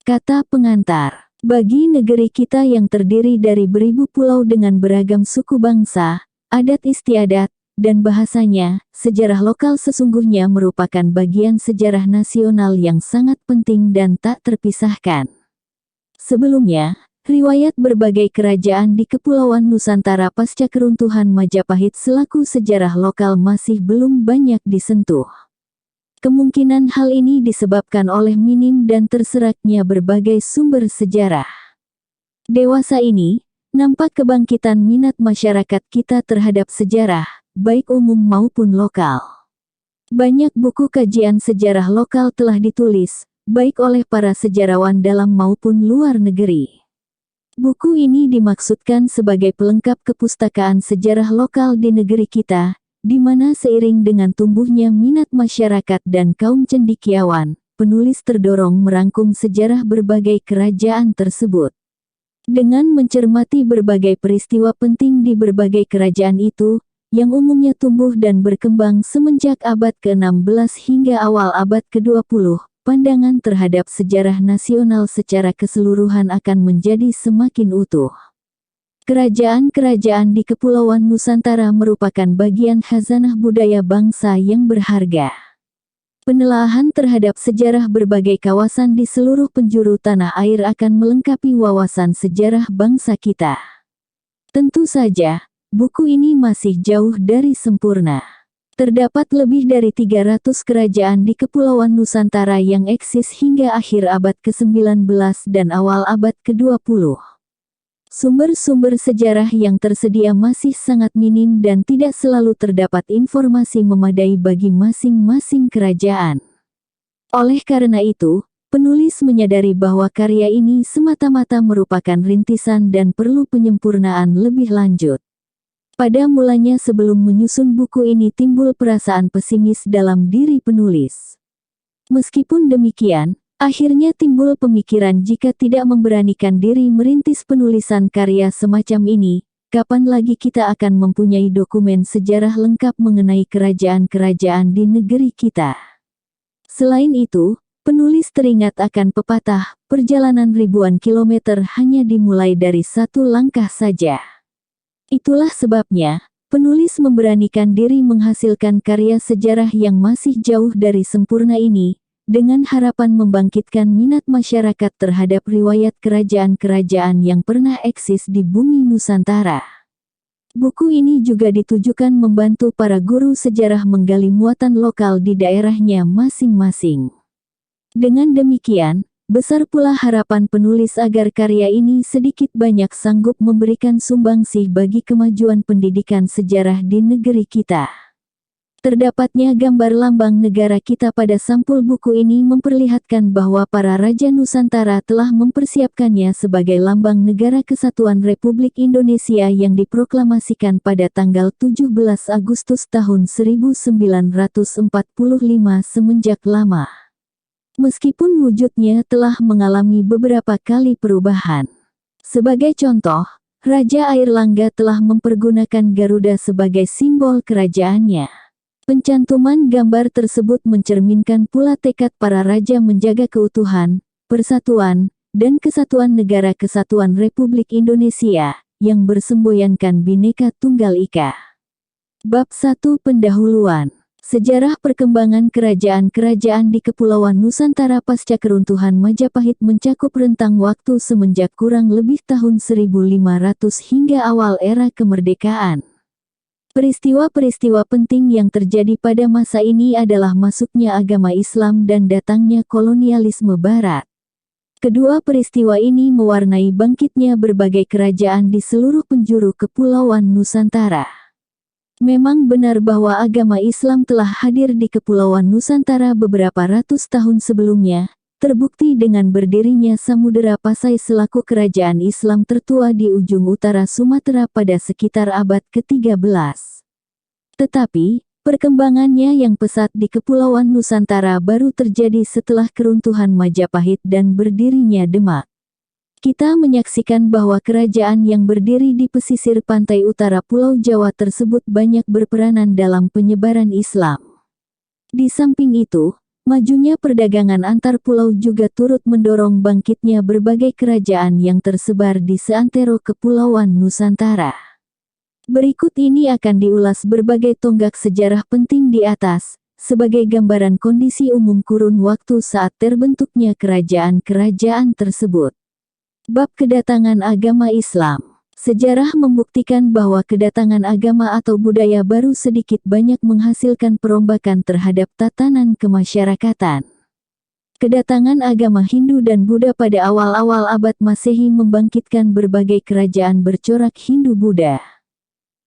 Kata pengantar. Bagi negeri kita yang terdiri dari beribu pulau dengan beragam suku bangsa, adat istiadat, dan bahasanya, sejarah lokal sesungguhnya merupakan bagian sejarah nasional yang sangat penting dan tak terpisahkan. Sebelumnya, riwayat berbagai kerajaan di Kepulauan Nusantara pasca keruntuhan Majapahit selaku sejarah lokal masih belum banyak disentuh. Kemungkinan hal ini disebabkan oleh minim dan terseraknya berbagai sumber sejarah. Dewasa ini, nampak kebangkitan minat masyarakat kita terhadap sejarah, baik umum maupun lokal. Banyak buku kajian sejarah lokal telah ditulis, baik oleh para sejarawan dalam maupun luar negeri. Buku ini dimaksudkan sebagai pelengkap kepustakaan sejarah lokal di negeri kita, di mana seiring dengan tumbuhnya minat masyarakat dan kaum cendekiawan, penulis terdorong merangkum sejarah berbagai kerajaan tersebut. Dengan mencermati berbagai peristiwa penting di berbagai kerajaan itu, yang umumnya tumbuh dan berkembang semenjak abad ke-16 hingga awal abad ke-20, pandangan terhadap sejarah nasional secara keseluruhan akan menjadi semakin utuh. Kerajaan-kerajaan di Kepulauan Nusantara merupakan bagian khazanah budaya bangsa yang berharga. Penelaahan terhadap sejarah berbagai kawasan di seluruh penjuru tanah air akan melengkapi wawasan sejarah bangsa kita. Tentu saja, buku ini masih jauh dari sempurna. Terdapat lebih dari 300 kerajaan di Kepulauan Nusantara yang eksis hingga akhir abad ke-19 dan awal abad ke-20. Sumber-sumber sejarah yang tersedia masih sangat minim dan tidak selalu terdapat informasi memadai bagi masing-masing kerajaan. Oleh karena itu, penulis menyadari bahwa karya ini semata-mata merupakan rintisan dan perlu penyempurnaan lebih lanjut. Pada mulanya sebelum menyusun buku ini timbul perasaan pesimis dalam diri penulis. Meskipun demikian, akhirnya timbul pemikiran jika tidak memberanikan diri merintis penulisan karya semacam ini, kapan lagi kita akan mempunyai dokumen sejarah lengkap mengenai kerajaan-kerajaan di negeri kita. Selain itu, penulis teringat akan pepatah, perjalanan ribuan kilometer hanya dimulai dari satu langkah saja. Itulah sebabnya, penulis memberanikan diri menghasilkan karya sejarah yang masih jauh dari sempurna ini, dengan harapan membangkitkan minat masyarakat terhadap riwayat kerajaan-kerajaan yang pernah eksis di bumi Nusantara. Buku ini juga ditujukan membantu para guru sejarah menggali muatan lokal di daerahnya masing-masing. Dengan demikian, besar pula harapan penulis agar karya ini sedikit banyak sanggup memberikan sumbangsih bagi kemajuan pendidikan sejarah di negeri kita. Terdapatnya gambar lambang negara kita pada sampul buku ini memperlihatkan bahwa para raja Nusantara telah mempersiapkannya sebagai lambang Negara Kesatuan Republik Indonesia yang diproklamasikan pada tanggal 17 Agustus tahun 1945 semenjak lama. Meskipun wujudnya telah mengalami beberapa kali perubahan. Sebagai contoh, Raja Airlangga telah mempergunakan Garuda sebagai simbol kerajaannya. Pencantuman gambar tersebut mencerminkan pula tekad para raja menjaga keutuhan, persatuan, dan kesatuan Negara Kesatuan Republik Indonesia, yang bersemboyankan Bhinneka Tunggal Ika. Bab 1 Pendahuluan. Sejarah perkembangan kerajaan-kerajaan di Kepulauan Nusantara pasca keruntuhan Majapahit mencakup rentang waktu semenjak kurang lebih tahun 1500 hingga awal era kemerdekaan. Peristiwa-peristiwa penting yang terjadi pada masa ini adalah masuknya agama Islam dan datangnya kolonialisme Barat. Kedua peristiwa ini mewarnai bangkitnya berbagai kerajaan di seluruh penjuru Kepulauan Nusantara. Memang benar bahwa agama Islam telah hadir di Kepulauan Nusantara beberapa ratus tahun sebelumnya, terbukti dengan berdirinya Samudera Pasai selaku kerajaan Islam tertua di ujung utara Sumatera pada sekitar abad ke-13. Tetapi, perkembangannya yang pesat di Kepulauan Nusantara baru terjadi setelah keruntuhan Majapahit dan berdirinya Demak. Kita menyaksikan bahwa kerajaan yang berdiri di pesisir pantai utara Pulau Jawa tersebut banyak berperanan dalam penyebaran Islam. Di samping itu, majunya perdagangan antar pulau juga turut mendorong bangkitnya berbagai kerajaan yang tersebar di seantero Kepulauan Nusantara. Berikut ini akan diulas berbagai tonggak sejarah penting di atas, sebagai gambaran kondisi umum kurun waktu saat terbentuknya kerajaan-kerajaan tersebut. Bab kedatangan agama Islam. Sejarah membuktikan bahwa kedatangan agama atau budaya baru sedikit banyak menghasilkan perombakan terhadap tatanan kemasyarakatan. Kedatangan agama Hindu dan Buddha pada awal-awal abad Masehi membangkitkan berbagai kerajaan bercorak Hindu-Buddha.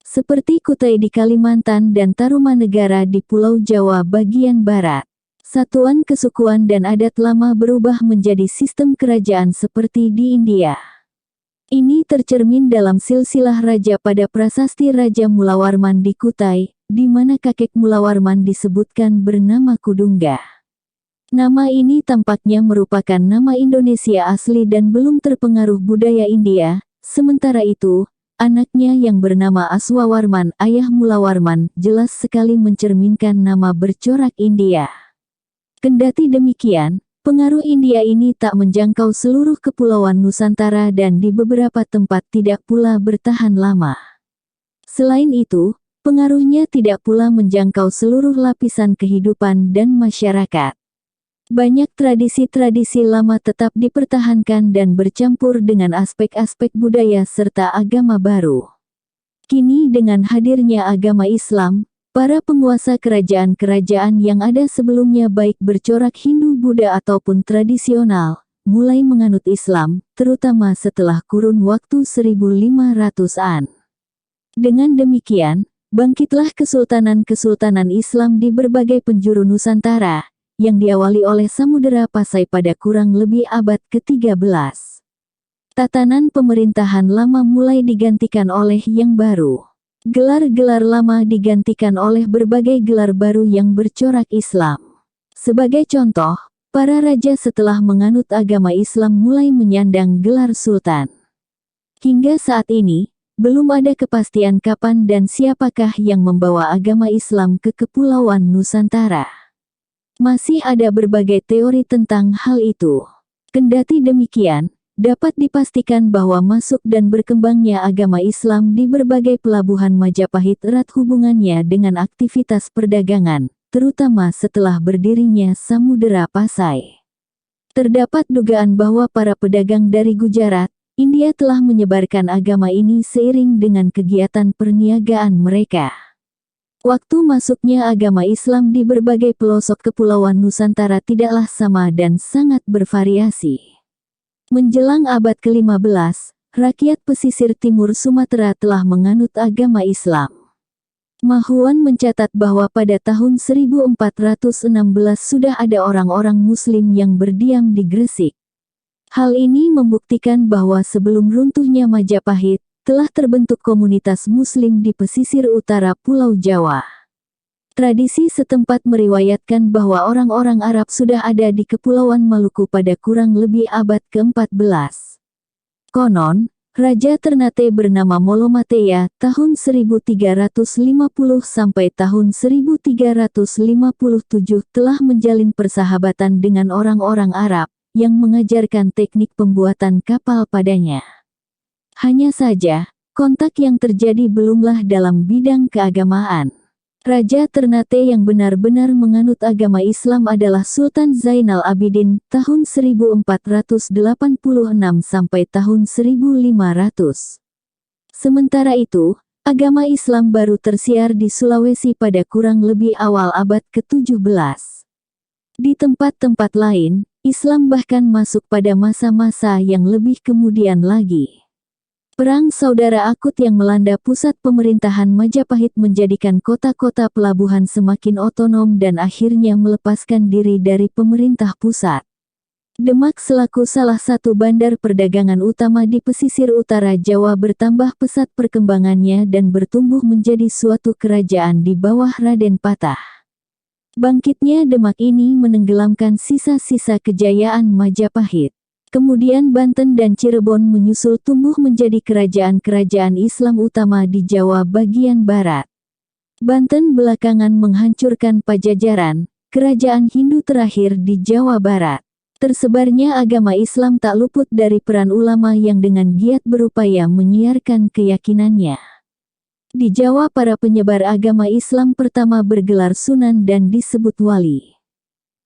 Seperti Kutai di Kalimantan dan Tarumanegara di Pulau Jawa bagian barat. Satuan kesukuan dan adat lama berubah menjadi sistem kerajaan seperti di India. Ini tercermin dalam silsilah raja pada prasasti Raja Mulawarman di Kutai, di mana kakek Mulawarman disebutkan bernama Kudungga. Nama ini tampaknya merupakan nama Indonesia asli dan belum terpengaruh budaya India. Sementara itu, anaknya yang bernama Aswawarman, ayah Mulawarman, jelas sekali mencerminkan nama bercorak India. Kendati demikian, pengaruh India ini tak menjangkau seluruh kepulauan Nusantara dan di beberapa tempat tidak pula bertahan lama. Selain itu, pengaruhnya tidak pula menjangkau seluruh lapisan kehidupan dan masyarakat. Banyak tradisi-tradisi lama tetap dipertahankan dan bercampur dengan aspek-aspek budaya serta agama baru. Kini dengan hadirnya agama Islam, para penguasa kerajaan-kerajaan yang ada sebelumnya baik bercorak Hindu, Buddha ataupun tradisional, mulai menganut Islam, terutama setelah kurun waktu 1500-an. Dengan demikian, bangkitlah kesultanan-kesultanan Islam di berbagai penjuru Nusantara, yang diawali oleh Samudera Pasai pada kurang lebih abad ke-13. Tatanan pemerintahan lama mulai digantikan oleh yang baru. Gelar-gelar lama digantikan oleh berbagai gelar baru yang bercorak Islam. Sebagai contoh, para raja setelah menganut agama Islam mulai menyandang gelar sultan. Hingga saat ini, belum ada kepastian kapan dan siapakah yang membawa agama Islam ke Kepulauan Nusantara. Masih ada berbagai teori tentang hal itu. Kendati demikian, dapat dipastikan bahwa masuk dan berkembangnya agama Islam di berbagai pelabuhan Majapahit erat hubungannya dengan aktivitas perdagangan, terutama setelah berdirinya Samudera Pasai. Terdapat dugaan bahwa para pedagang dari Gujarat, India telah menyebarkan agama ini seiring dengan kegiatan perniagaan mereka. Waktu masuknya agama Islam di berbagai pelosok Kepulauan Nusantara tidaklah sama dan sangat bervariasi. Menjelang abad ke-15, rakyat pesisir timur Sumatera telah menganut agama Islam. Mahuan mencatat bahwa pada tahun 1416 sudah ada orang-orang Muslim yang berdiam di Gresik. Hal ini membuktikan bahwa sebelum runtuhnya Majapahit, telah terbentuk komunitas Muslim di pesisir utara Pulau Jawa. Tradisi setempat meriwayatkan bahwa orang-orang Arab sudah ada di Kepulauan Maluku pada kurang lebih abad ke-14. Konon, Raja Ternate bernama Molomateya tahun 1350 sampai tahun 1357 telah menjalin persahabatan dengan orang-orang Arab, yang mengajarkan teknik pembuatan kapal padanya. Hanya saja, kontak yang terjadi belumlah dalam bidang keagamaan. Raja Ternate yang benar-benar menganut agama Islam adalah Sultan Zainal Abidin tahun 1486 sampai tahun 1500. Sementara itu, agama Islam baru tersiar di Sulawesi pada kurang lebih awal abad ke-17. Di tempat-tempat lain, Islam bahkan masuk pada masa-masa yang lebih kemudian lagi. Perang Saudara akut yang melanda pusat pemerintahan Majapahit menjadikan kota-kota pelabuhan semakin otonom dan akhirnya melepaskan diri dari pemerintah pusat. Demak selaku salah satu bandar perdagangan utama di pesisir utara Jawa bertambah pesat perkembangannya dan bertumbuh menjadi suatu kerajaan di bawah Raden Patah. Bangkitnya Demak ini menenggelamkan sisa-sisa kejayaan Majapahit. Kemudian Banten dan Cirebon menyusul tumbuh menjadi kerajaan-kerajaan Islam utama di Jawa bagian barat. Banten belakangan menghancurkan Pajajaran, kerajaan Hindu terakhir di Jawa Barat. Tersebarnya agama Islam tak luput dari peran ulama yang dengan giat berupaya menyiarkan keyakinannya. Di Jawa para penyebar agama Islam pertama bergelar sunan dan disebut wali.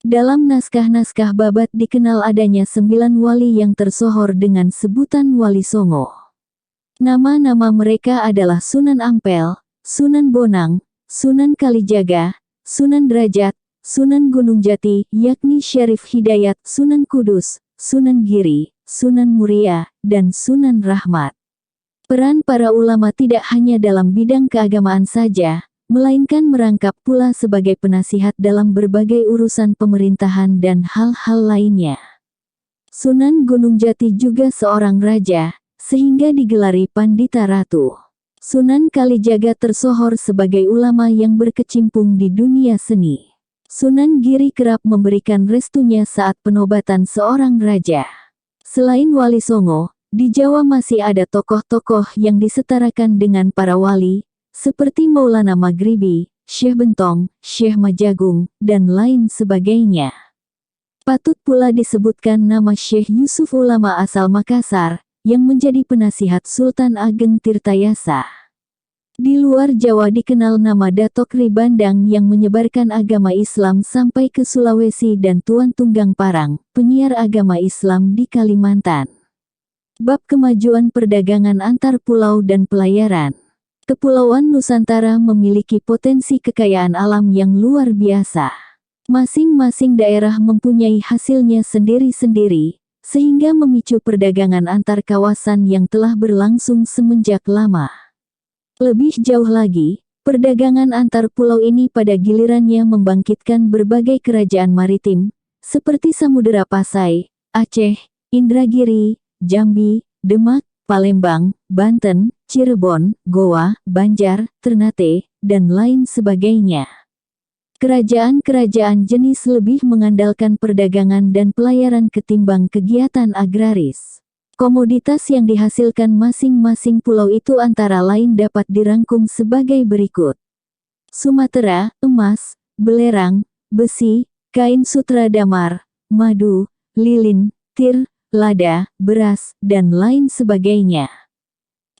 Dalam naskah-naskah babat dikenal adanya 9 wali yang tersohor dengan sebutan Wali Songo. Nama-nama mereka adalah Sunan Ampel, Sunan Bonang, Sunan Kalijaga, Sunan Derajat, Sunan Gunung Jati, yakni Syarif Hidayat, Sunan Kudus, Sunan Giri, Sunan Muria, dan Sunan Rahmat. Peran para ulama tidak hanya dalam bidang keagamaan saja, melainkan merangkap pula sebagai penasihat dalam berbagai urusan pemerintahan dan hal-hal lainnya. Sunan Gunung Jati juga seorang raja, sehingga digelari Pandita Ratu. Sunan Kalijaga tersohor sebagai ulama yang berkecimpung di dunia seni. Sunan Giri kerap memberikan restunya saat penobatan seorang raja. Selain Wali Songo, di Jawa masih ada tokoh-tokoh yang disetarakan dengan para wali, seperti Maulana Maghribi, Syekh Bentong, Syekh Majagung, dan lain sebagainya. Patut pula disebutkan nama Syekh Yusuf ulama asal Makassar, yang menjadi penasihat Sultan Ageng Tirtayasa. Di luar Jawa dikenal nama Datok Ribandang yang menyebarkan agama Islam sampai ke Sulawesi dan Tuan Tunggang Parang, penyiar agama Islam di Kalimantan. Bab kemajuan perdagangan antar pulau dan pelayaran. Kepulauan Nusantara memiliki potensi kekayaan alam yang luar biasa. Masing-masing daerah mempunyai hasilnya sendiri-sendiri, sehingga memicu perdagangan antar kawasan yang telah berlangsung semenjak lama. Lebih jauh lagi, perdagangan antar pulau ini pada gilirannya membangkitkan berbagai kerajaan maritim, seperti Samudera Pasai, Aceh, Indragiri, Jambi, Demak, Palembang, Banten, Cirebon, Goa, Banjar, Ternate, dan lain sebagainya. Kerajaan-kerajaan jenis lebih mengandalkan perdagangan dan pelayaran ketimbang kegiatan agraris. Komoditas yang dihasilkan masing-masing pulau itu antara lain dapat dirangkum sebagai berikut. Sumatera, emas, belerang, besi, kain sutra damar, madu, lilin, tir, lada, beras, dan lain sebagainya.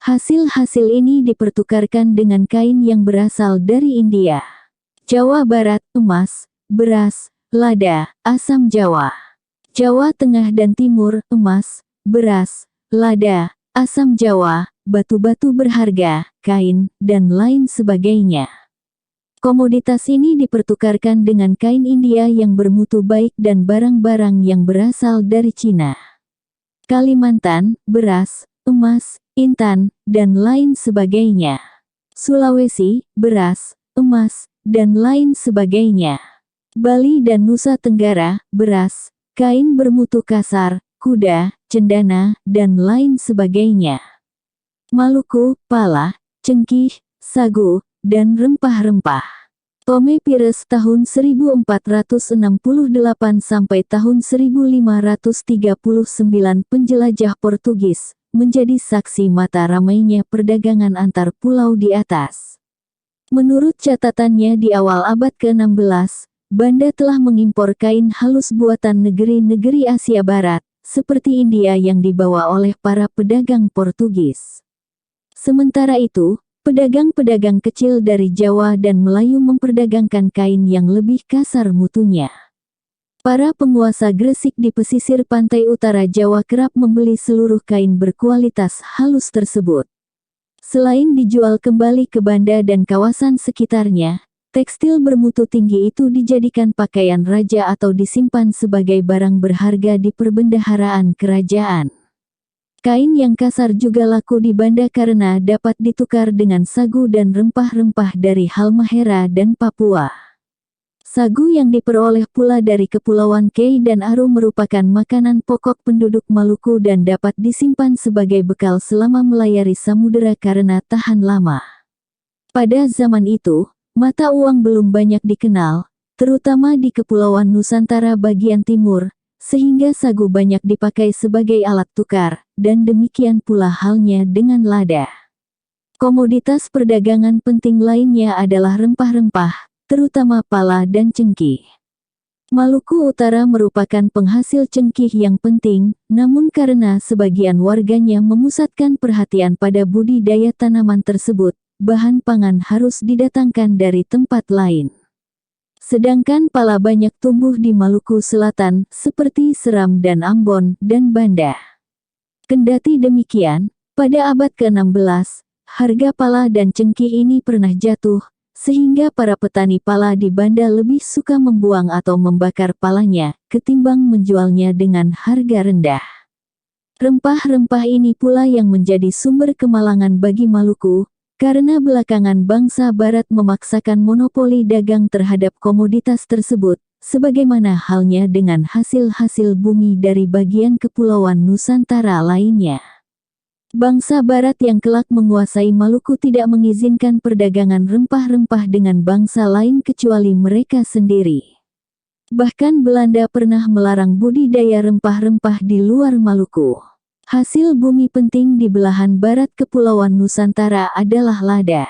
Hasil-hasil ini dipertukarkan dengan kain yang berasal dari India. Jawa Barat, emas, beras, lada, asam Jawa. Jawa Tengah dan Timur, emas, beras, lada, asam Jawa, batu-batu berharga, kain, dan lain sebagainya. Komoditas ini dipertukarkan dengan kain India yang bermutu baik dan barang-barang yang berasal dari Cina. Kalimantan, beras, emas, intan, dan lain sebagainya. Sulawesi, beras, emas, dan lain sebagainya. Bali dan Nusa Tenggara, beras, kain bermutu kasar, kuda, cendana, dan lain sebagainya. Maluku, pala, cengkih, sagu, dan rempah-rempah. Tome Pires tahun 1468 sampai tahun 1539 penjelajah Portugis, menjadi saksi mata ramainya perdagangan antar pulau di atas. Menurut catatannya di awal abad ke-16, Banda telah mengimpor kain halus buatan negeri-negeri Asia Barat, seperti India yang dibawa oleh para pedagang Portugis. Sementara itu, pedagang-pedagang kecil dari Jawa dan Melayu memperdagangkan kain yang lebih kasar mutunya. Para penguasa Gresik di pesisir pantai utara Jawa kerap membeli seluruh kain berkualitas halus tersebut. Selain dijual kembali ke Banda dan kawasan sekitarnya, tekstil bermutu tinggi itu dijadikan pakaian raja atau disimpan sebagai barang berharga di perbendaharaan kerajaan. Kain yang kasar juga laku di Banda karena dapat ditukar dengan sagu dan rempah-rempah dari Halmahera dan Papua. Sagu yang diperoleh pula dari Kepulauan Kei dan Aru merupakan makanan pokok penduduk Maluku dan dapat disimpan sebagai bekal selama melayari samudera karena tahan lama. Pada zaman itu, mata uang belum banyak dikenal, terutama di Kepulauan Nusantara bagian timur, sehingga sagu banyak dipakai sebagai alat tukar, dan demikian pula halnya dengan lada. Komoditas perdagangan penting lainnya adalah rempah-rempah, terutama pala dan cengkih. Maluku Utara merupakan penghasil cengkih yang penting, namun karena sebagian warganya memusatkan perhatian pada budidaya tanaman tersebut, bahan pangan harus didatangkan dari tempat lain. Sedangkan pala banyak tumbuh di Maluku Selatan, seperti Seram dan Ambon dan Banda. Kendati demikian, pada abad ke-16, harga pala dan cengkih ini pernah jatuh, sehingga para petani pala di Banda lebih suka membuang atau membakar palanya, ketimbang menjualnya dengan harga rendah. Rempah-rempah ini pula yang menjadi sumber kemalangan bagi Maluku, karena belakangan bangsa Barat memaksakan monopoli dagang terhadap komoditas tersebut, sebagaimana halnya dengan hasil-hasil bumi dari bagian kepulauan Nusantara lainnya. Bangsa Barat yang kelak menguasai Maluku tidak mengizinkan perdagangan rempah-rempah dengan bangsa lain kecuali mereka sendiri. Bahkan Belanda pernah melarang budidaya rempah-rempah di luar Maluku. Hasil bumi penting di belahan barat Kepulauan Nusantara adalah lada.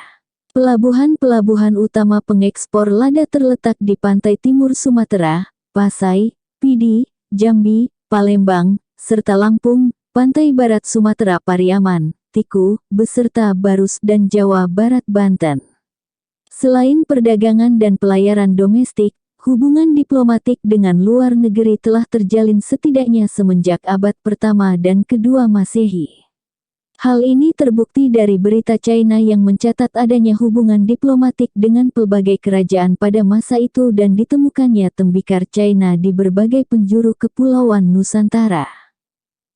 Pelabuhan-pelabuhan utama pengekspor lada terletak di pantai timur Sumatera, Pasai, Pidi, Jambi, Palembang, serta Lampung, pantai barat Sumatera Pariaman, Tiku, beserta Barus dan Jawa Barat Banten. Selain perdagangan dan pelayaran domestik, hubungan diplomatik dengan luar negeri telah terjalin setidaknya semenjak abad pertama dan kedua Masehi. Hal ini terbukti dari berita China yang mencatat adanya hubungan diplomatik dengan pelbagai kerajaan pada masa itu dan ditemukannya tembikar China di berbagai penjuru kepulauan Nusantara.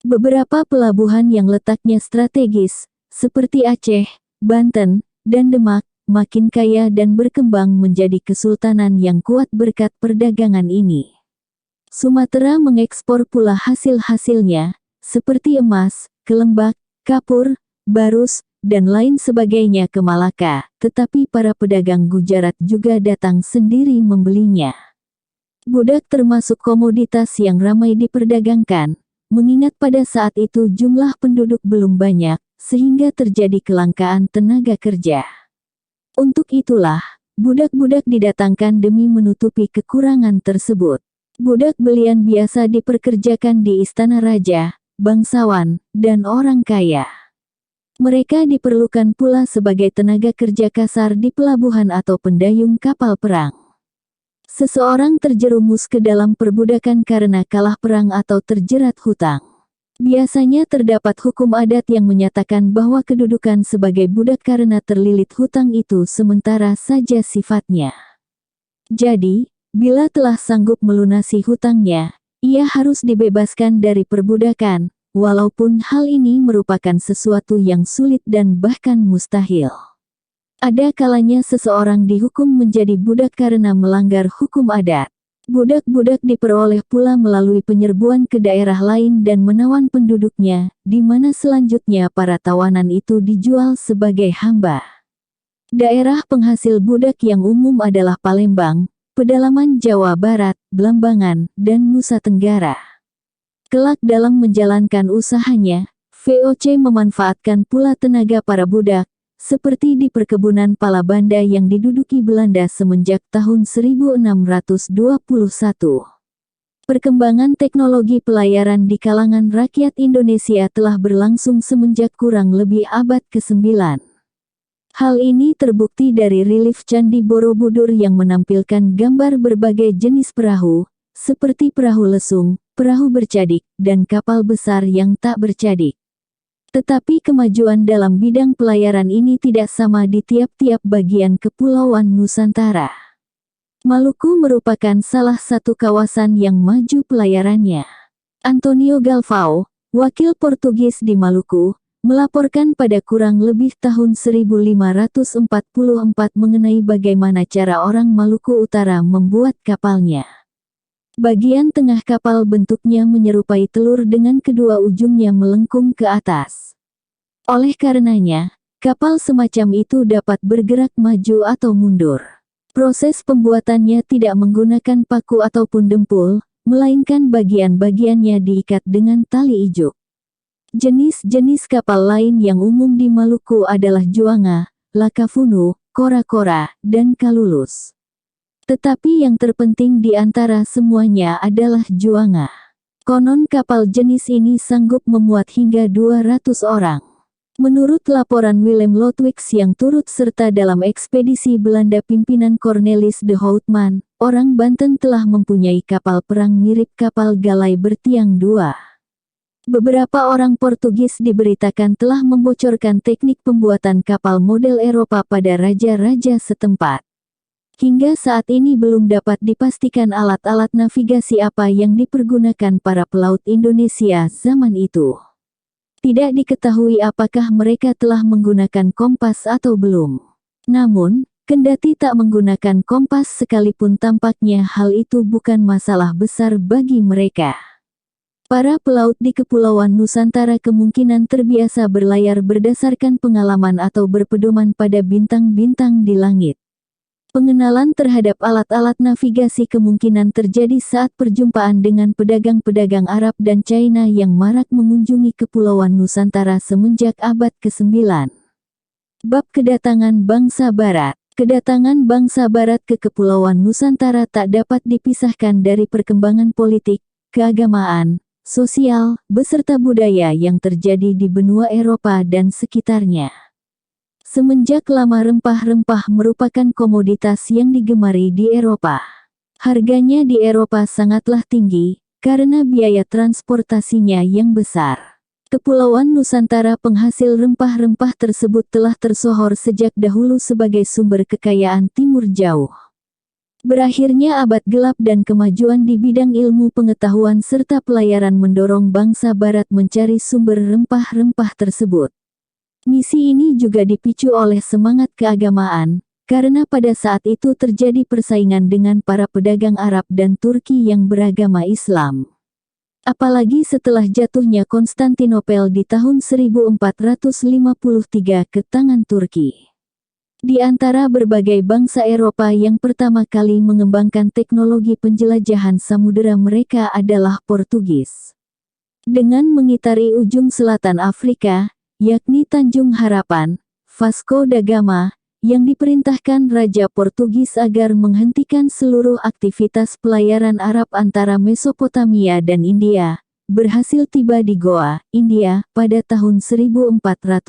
Beberapa pelabuhan yang letaknya strategis, seperti Aceh, Banten, dan Demak, makin kaya dan berkembang menjadi kesultanan yang kuat berkat perdagangan ini. Sumatera mengekspor pula hasil-hasilnya, seperti emas, kelembak, kapur, barus, dan lain sebagainya ke Malaka, tetapi para pedagang Gujarat juga datang sendiri membelinya. Budak termasuk komoditas yang ramai diperdagangkan, mengingat pada saat itu jumlah penduduk belum banyak, sehingga terjadi kelangkaan tenaga kerja. Untuk itulah, budak-budak didatangkan demi menutupi kekurangan tersebut. Budak belian biasa diperkerjakan di istana raja, bangsawan, dan orang kaya. Mereka diperlukan pula sebagai tenaga kerja kasar di pelabuhan atau pendayung kapal perang. Seseorang terjerumus ke dalam perbudakan karena kalah perang atau terjerat hutang. Biasanya terdapat hukum adat yang menyatakan bahwa kedudukan sebagai budak karena terlilit hutang itu sementara saja sifatnya. Jadi, bila telah sanggup melunasi hutangnya, ia harus dibebaskan dari perbudakan, walaupun hal ini merupakan sesuatu yang sulit dan bahkan mustahil. Ada kalanya seseorang dihukum menjadi budak karena melanggar hukum adat. Budak-budak diperoleh pula melalui penyerbuan ke daerah lain dan menawan penduduknya, di mana selanjutnya para tawanan itu dijual sebagai hamba. Daerah penghasil budak yang umum adalah Palembang, pedalaman Jawa Barat, Blambangan, dan Nusa Tenggara. Kelak dalam menjalankan usahanya, VOC memanfaatkan pula tenaga para budak, seperti di perkebunan pala Banda yang diduduki Belanda semenjak tahun 1621. Perkembangan teknologi pelayaran di kalangan rakyat Indonesia telah berlangsung semenjak kurang lebih abad ke-9. Hal ini terbukti dari relief Candi Borobudur yang menampilkan gambar berbagai jenis perahu, seperti perahu lesung, perahu bercadik, dan kapal besar yang tak bercadik. Tetapi kemajuan dalam bidang pelayaran ini tidak sama di tiap-tiap bagian kepulauan Nusantara. Maluku merupakan salah satu kawasan yang maju pelayarannya. Antonio Galvão, wakil Portugis di Maluku, melaporkan pada kurang lebih tahun 1544 mengenai bagaimana cara orang Maluku Utara membuat kapalnya. Bagian tengah kapal bentuknya menyerupai telur dengan kedua ujungnya melengkung ke atas. Oleh karenanya, kapal semacam itu dapat bergerak maju atau mundur. Proses pembuatannya tidak menggunakan paku ataupun dempul, melainkan bagian-bagiannya diikat dengan tali ijuk. Jenis-jenis kapal lain yang umum di Maluku adalah juanga, lakafunu, kora-kora, dan kalulus. Tetapi yang terpenting di antara semuanya adalah Juanga. Konon kapal jenis ini sanggup memuat hingga 200 orang. Menurut laporan Willem Lodewijk yang turut serta dalam ekspedisi Belanda pimpinan Cornelis de Houtman, orang Banten telah mempunyai kapal perang mirip kapal galai bertiang dua. Beberapa orang Portugis diberitakan telah membocorkan teknik pembuatan kapal model Eropa pada raja-raja setempat. Hingga saat ini belum dapat dipastikan alat-alat navigasi apa yang dipergunakan para pelaut Indonesia zaman itu. Tidak diketahui apakah mereka telah menggunakan kompas atau belum. Namun, kendati tak menggunakan kompas sekalipun tampaknya hal itu bukan masalah besar bagi mereka. Para pelaut di Kepulauan Nusantara kemungkinan terbiasa berlayar berdasarkan pengalaman atau berpedoman pada bintang-bintang di langit. Pengenalan terhadap alat-alat navigasi kemungkinan terjadi saat perjumpaan dengan pedagang-pedagang Arab dan China yang marak mengunjungi Kepulauan Nusantara semenjak abad ke-9. Bab kedatangan bangsa Barat. Kedatangan bangsa Barat ke Kepulauan Nusantara tak dapat dipisahkan dari perkembangan politik, keagamaan, sosial, beserta budaya yang terjadi di benua Eropa dan sekitarnya. Semenjak lama rempah-rempah merupakan komoditas yang digemari di Eropa. Harganya di Eropa sangatlah tinggi, karena biaya transportasinya yang besar. Kepulauan Nusantara penghasil rempah-rempah tersebut telah tersohor sejak dahulu sebagai sumber kekayaan Timur Jauh. Berakhirnya abad gelap dan kemajuan di bidang ilmu pengetahuan serta pelayaran mendorong bangsa Barat mencari sumber rempah-rempah tersebut. Misi ini juga dipicu oleh semangat keagamaan, karena pada saat itu terjadi persaingan dengan para pedagang Arab dan Turki yang beragama Islam. Apalagi setelah jatuhnya Konstantinopel di tahun 1453 ke tangan Turki. Di antara berbagai bangsa Eropa yang pertama kali mengembangkan teknologi penjelajahan samudera mereka adalah Portugis. Dengan mengitari ujung selatan Afrika, yakni Tanjung Harapan, Vasco da Gama, yang diperintahkan Raja Portugis agar menghentikan seluruh aktivitas pelayaran Arab antara Mesopotamia dan India, berhasil tiba di Goa, India, pada tahun 1498.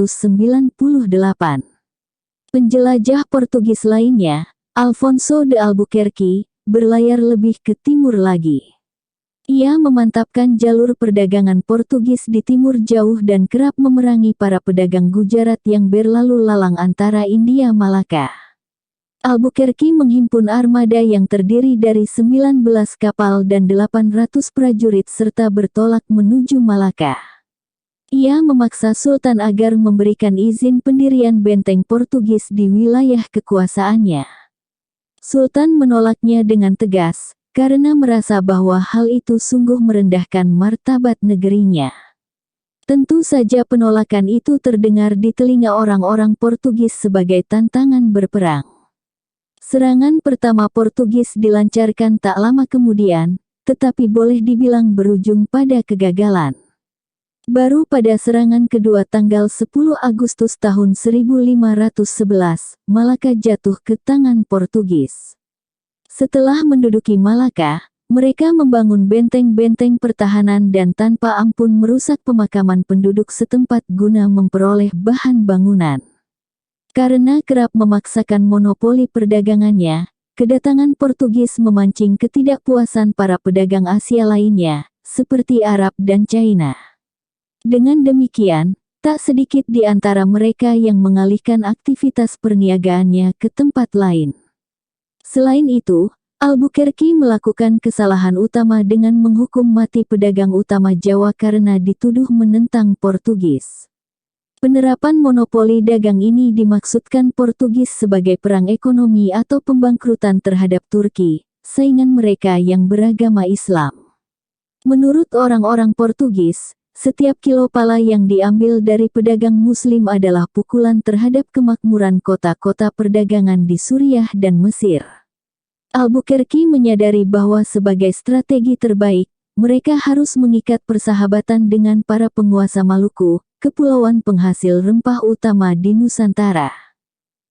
Penjelajah Portugis lainnya, Alfonso de Albuquerque, berlayar lebih ke timur lagi. Ia memantapkan jalur perdagangan Portugis di timur jauh dan kerap memerangi para pedagang Gujarat yang berlalu lalang antara India Malaka. Albuquerque menghimpun armada yang terdiri dari 19 kapal dan 800 prajurit serta bertolak menuju Malaka. Ia memaksa Sultan agar memberikan izin pendirian benteng Portugis di wilayah kekuasaannya. Sultan menolaknya dengan tegas, karena merasa bahwa hal itu sungguh merendahkan martabat negerinya. Tentu saja penolakan itu terdengar di telinga orang-orang Portugis sebagai tantangan berperang. Serangan pertama Portugis dilancarkan tak lama kemudian, tetapi boleh dibilang berujung pada kegagalan. Baru pada serangan kedua tanggal 10 Agustus tahun 1511, Malaka jatuh ke tangan Portugis. Setelah menduduki Malaka, mereka membangun benteng-benteng pertahanan dan tanpa ampun merusak pemakaman penduduk setempat guna memperoleh bahan bangunan. Karena kerap memaksakan monopoli perdagangannya, kedatangan Portugis memancing ketidakpuasan para pedagang Asia lainnya, seperti Arab dan China. Dengan demikian, tak sedikit di antara mereka yang mengalihkan aktivitas perniagaannya ke tempat lain. Selain itu, Albuquerque melakukan kesalahan utama dengan menghukum mati pedagang utama Jawa karena dituduh menentang Portugis. Penerapan monopoli dagang ini dimaksudkan Portugis sebagai perang ekonomi atau pembangkrutan terhadap Turki, saingan mereka yang beragama Islam. Menurut orang-orang Portugis, setiap kilo pala yang diambil dari pedagang Muslim adalah pukulan terhadap kemakmuran kota-kota perdagangan di Suriah dan Mesir. Albuquerque menyadari bahwa sebagai strategi terbaik, mereka harus mengikat persahabatan dengan para penguasa Maluku, kepulauan penghasil rempah utama di Nusantara.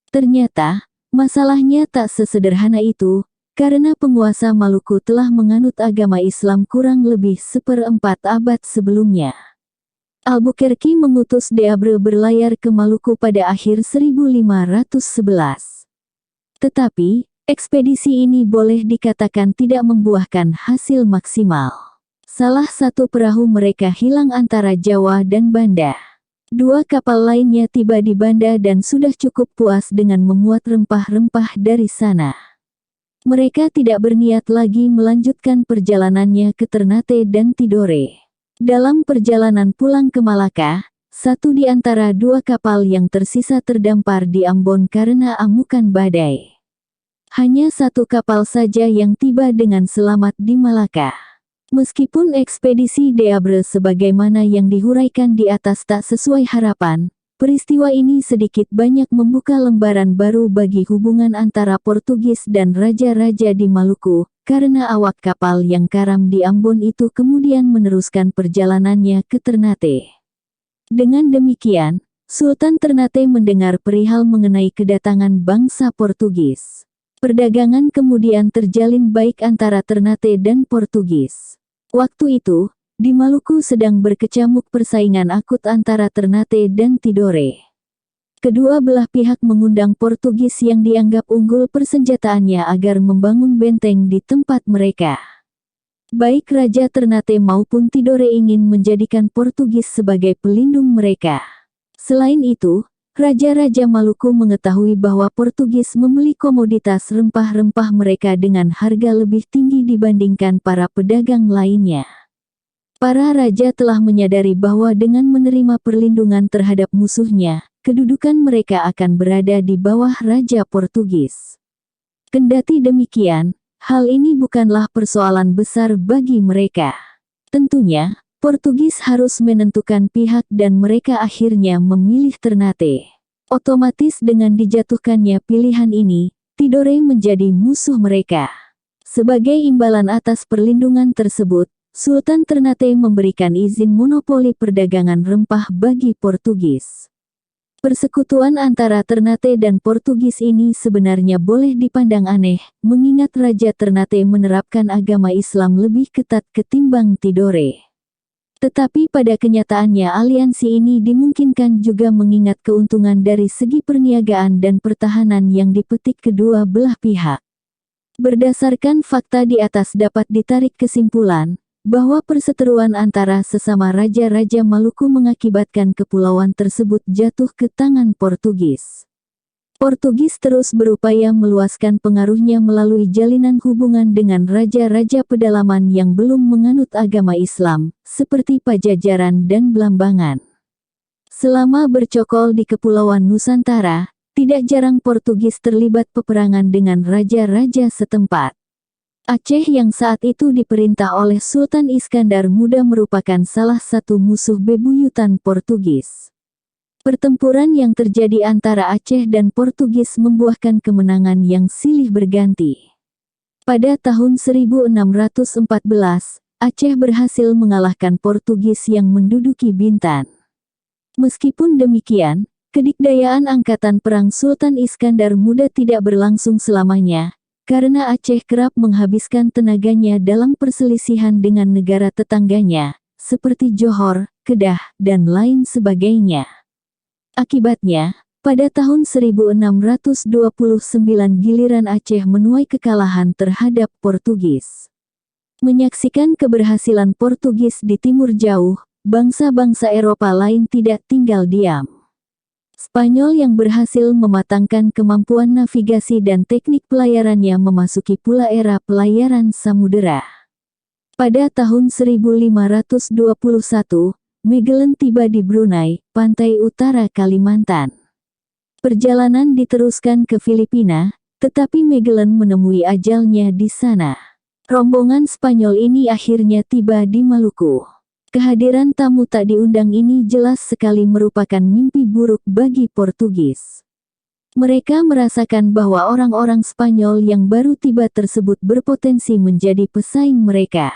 Ternyata, masalahnya tak sesederhana itu, karena penguasa Maluku telah menganut agama Islam kurang lebih seperempat abad sebelumnya. Albuquerque mengutus D'Abreu berlayar ke Maluku pada akhir 1511. Tetapi, ekspedisi ini boleh dikatakan tidak membuahkan hasil maksimal. Salah satu perahu mereka hilang antara Jawa dan Banda. 2 kapal lainnya tiba di Banda dan sudah cukup puas dengan memuat rempah-rempah dari sana. Mereka tidak berniat lagi melanjutkan perjalanannya ke Ternate dan Tidore. Dalam perjalanan pulang ke Malaka, satu di antara 2 kapal yang tersisa terdampar di Ambon karena amukan badai. Hanya 1 kapal saja yang tiba dengan selamat di Malaka. Meskipun ekspedisi D'Abreu sebagaimana yang dihuraikan di atas tak sesuai harapan, peristiwa ini sedikit banyak membuka lembaran baru bagi hubungan antara Portugis dan raja-raja di Maluku, karena awak kapal yang karam di Ambon itu kemudian meneruskan perjalanannya ke Ternate. Dengan demikian, Sultan Ternate mendengar perihal mengenai kedatangan bangsa Portugis. Perdagangan kemudian terjalin baik antara Ternate dan Portugis. Waktu itu, di Maluku sedang berkecamuk persaingan akut antara Ternate dan Tidore. Kedua belah pihak mengundang Portugis yang dianggap unggul persenjataannya agar membangun benteng di tempat mereka. Baik Raja Ternate maupun Tidore ingin menjadikan Portugis sebagai pelindung mereka. Selain itu, Raja-Raja Maluku mengetahui bahwa Portugis membeli komoditas rempah-rempah mereka dengan harga lebih tinggi dibandingkan para pedagang lainnya. Para raja telah menyadari bahwa dengan menerima perlindungan terhadap musuhnya, kedudukan mereka akan berada di bawah Raja Portugis. Kendati demikian, hal ini bukanlah persoalan besar bagi mereka. Tentunya, Portugis harus menentukan pihak dan mereka akhirnya memilih Ternate. Otomatis dengan dijatuhkannya pilihan ini, Tidore menjadi musuh mereka. Sebagai imbalan atas perlindungan tersebut, Sultan Ternate memberikan izin monopoli perdagangan rempah bagi Portugis. Persekutuan antara Ternate dan Portugis ini sebenarnya boleh dipandang aneh, mengingat Raja Ternate menerapkan agama Islam lebih ketat ketimbang Tidore. Tetapi pada kenyataannya aliansi ini dimungkinkan juga mengingat keuntungan dari segi perniagaan dan pertahanan yang dipetik kedua belah pihak. Berdasarkan fakta di atas dapat ditarik kesimpulan bahwa perseteruan antara sesama raja-raja Maluku mengakibatkan kepulauan tersebut jatuh ke tangan Portugis. Portugis terus berupaya meluaskan pengaruhnya melalui jalinan hubungan dengan raja-raja pedalaman yang belum menganut agama Islam, seperti Pajajaran dan Blambangan. Selama bercokol di Kepulauan Nusantara, tidak jarang Portugis terlibat peperangan dengan raja-raja setempat. Aceh yang saat itu diperintah oleh Sultan Iskandar Muda merupakan salah satu musuh bebuyutan Portugis. Pertempuran yang terjadi antara Aceh dan Portugis membuahkan kemenangan yang silih berganti. Pada tahun 1614, Aceh berhasil mengalahkan Portugis yang menduduki Bintan. Meskipun demikian, kedikdayaan angkatan perang Sultan Iskandar Muda tidak berlangsung selamanya, karena Aceh kerap menghabiskan tenaganya dalam perselisihan dengan negara tetangganya, seperti Johor, Kedah, dan lain sebagainya. Akibatnya, pada tahun 1629 giliran Aceh menuai kekalahan terhadap Portugis. Menyaksikan keberhasilan Portugis di timur jauh, bangsa-bangsa Eropa lain tidak tinggal diam. Spanyol yang berhasil mematangkan kemampuan navigasi dan teknik pelayarannya memasuki pula era pelayaran samudera. Pada tahun 1521, Magellan tiba di Brunei, pantai utara Kalimantan. Perjalanan diteruskan ke Filipina, tetapi Magellan menemui ajalnya di sana. Rombongan Spanyol ini akhirnya tiba di Maluku. Kehadiran tamu tak diundang ini jelas sekali merupakan mimpi buruk bagi Portugis. Mereka merasakan bahwa orang-orang Spanyol yang baru tiba tersebut berpotensi menjadi pesaing mereka.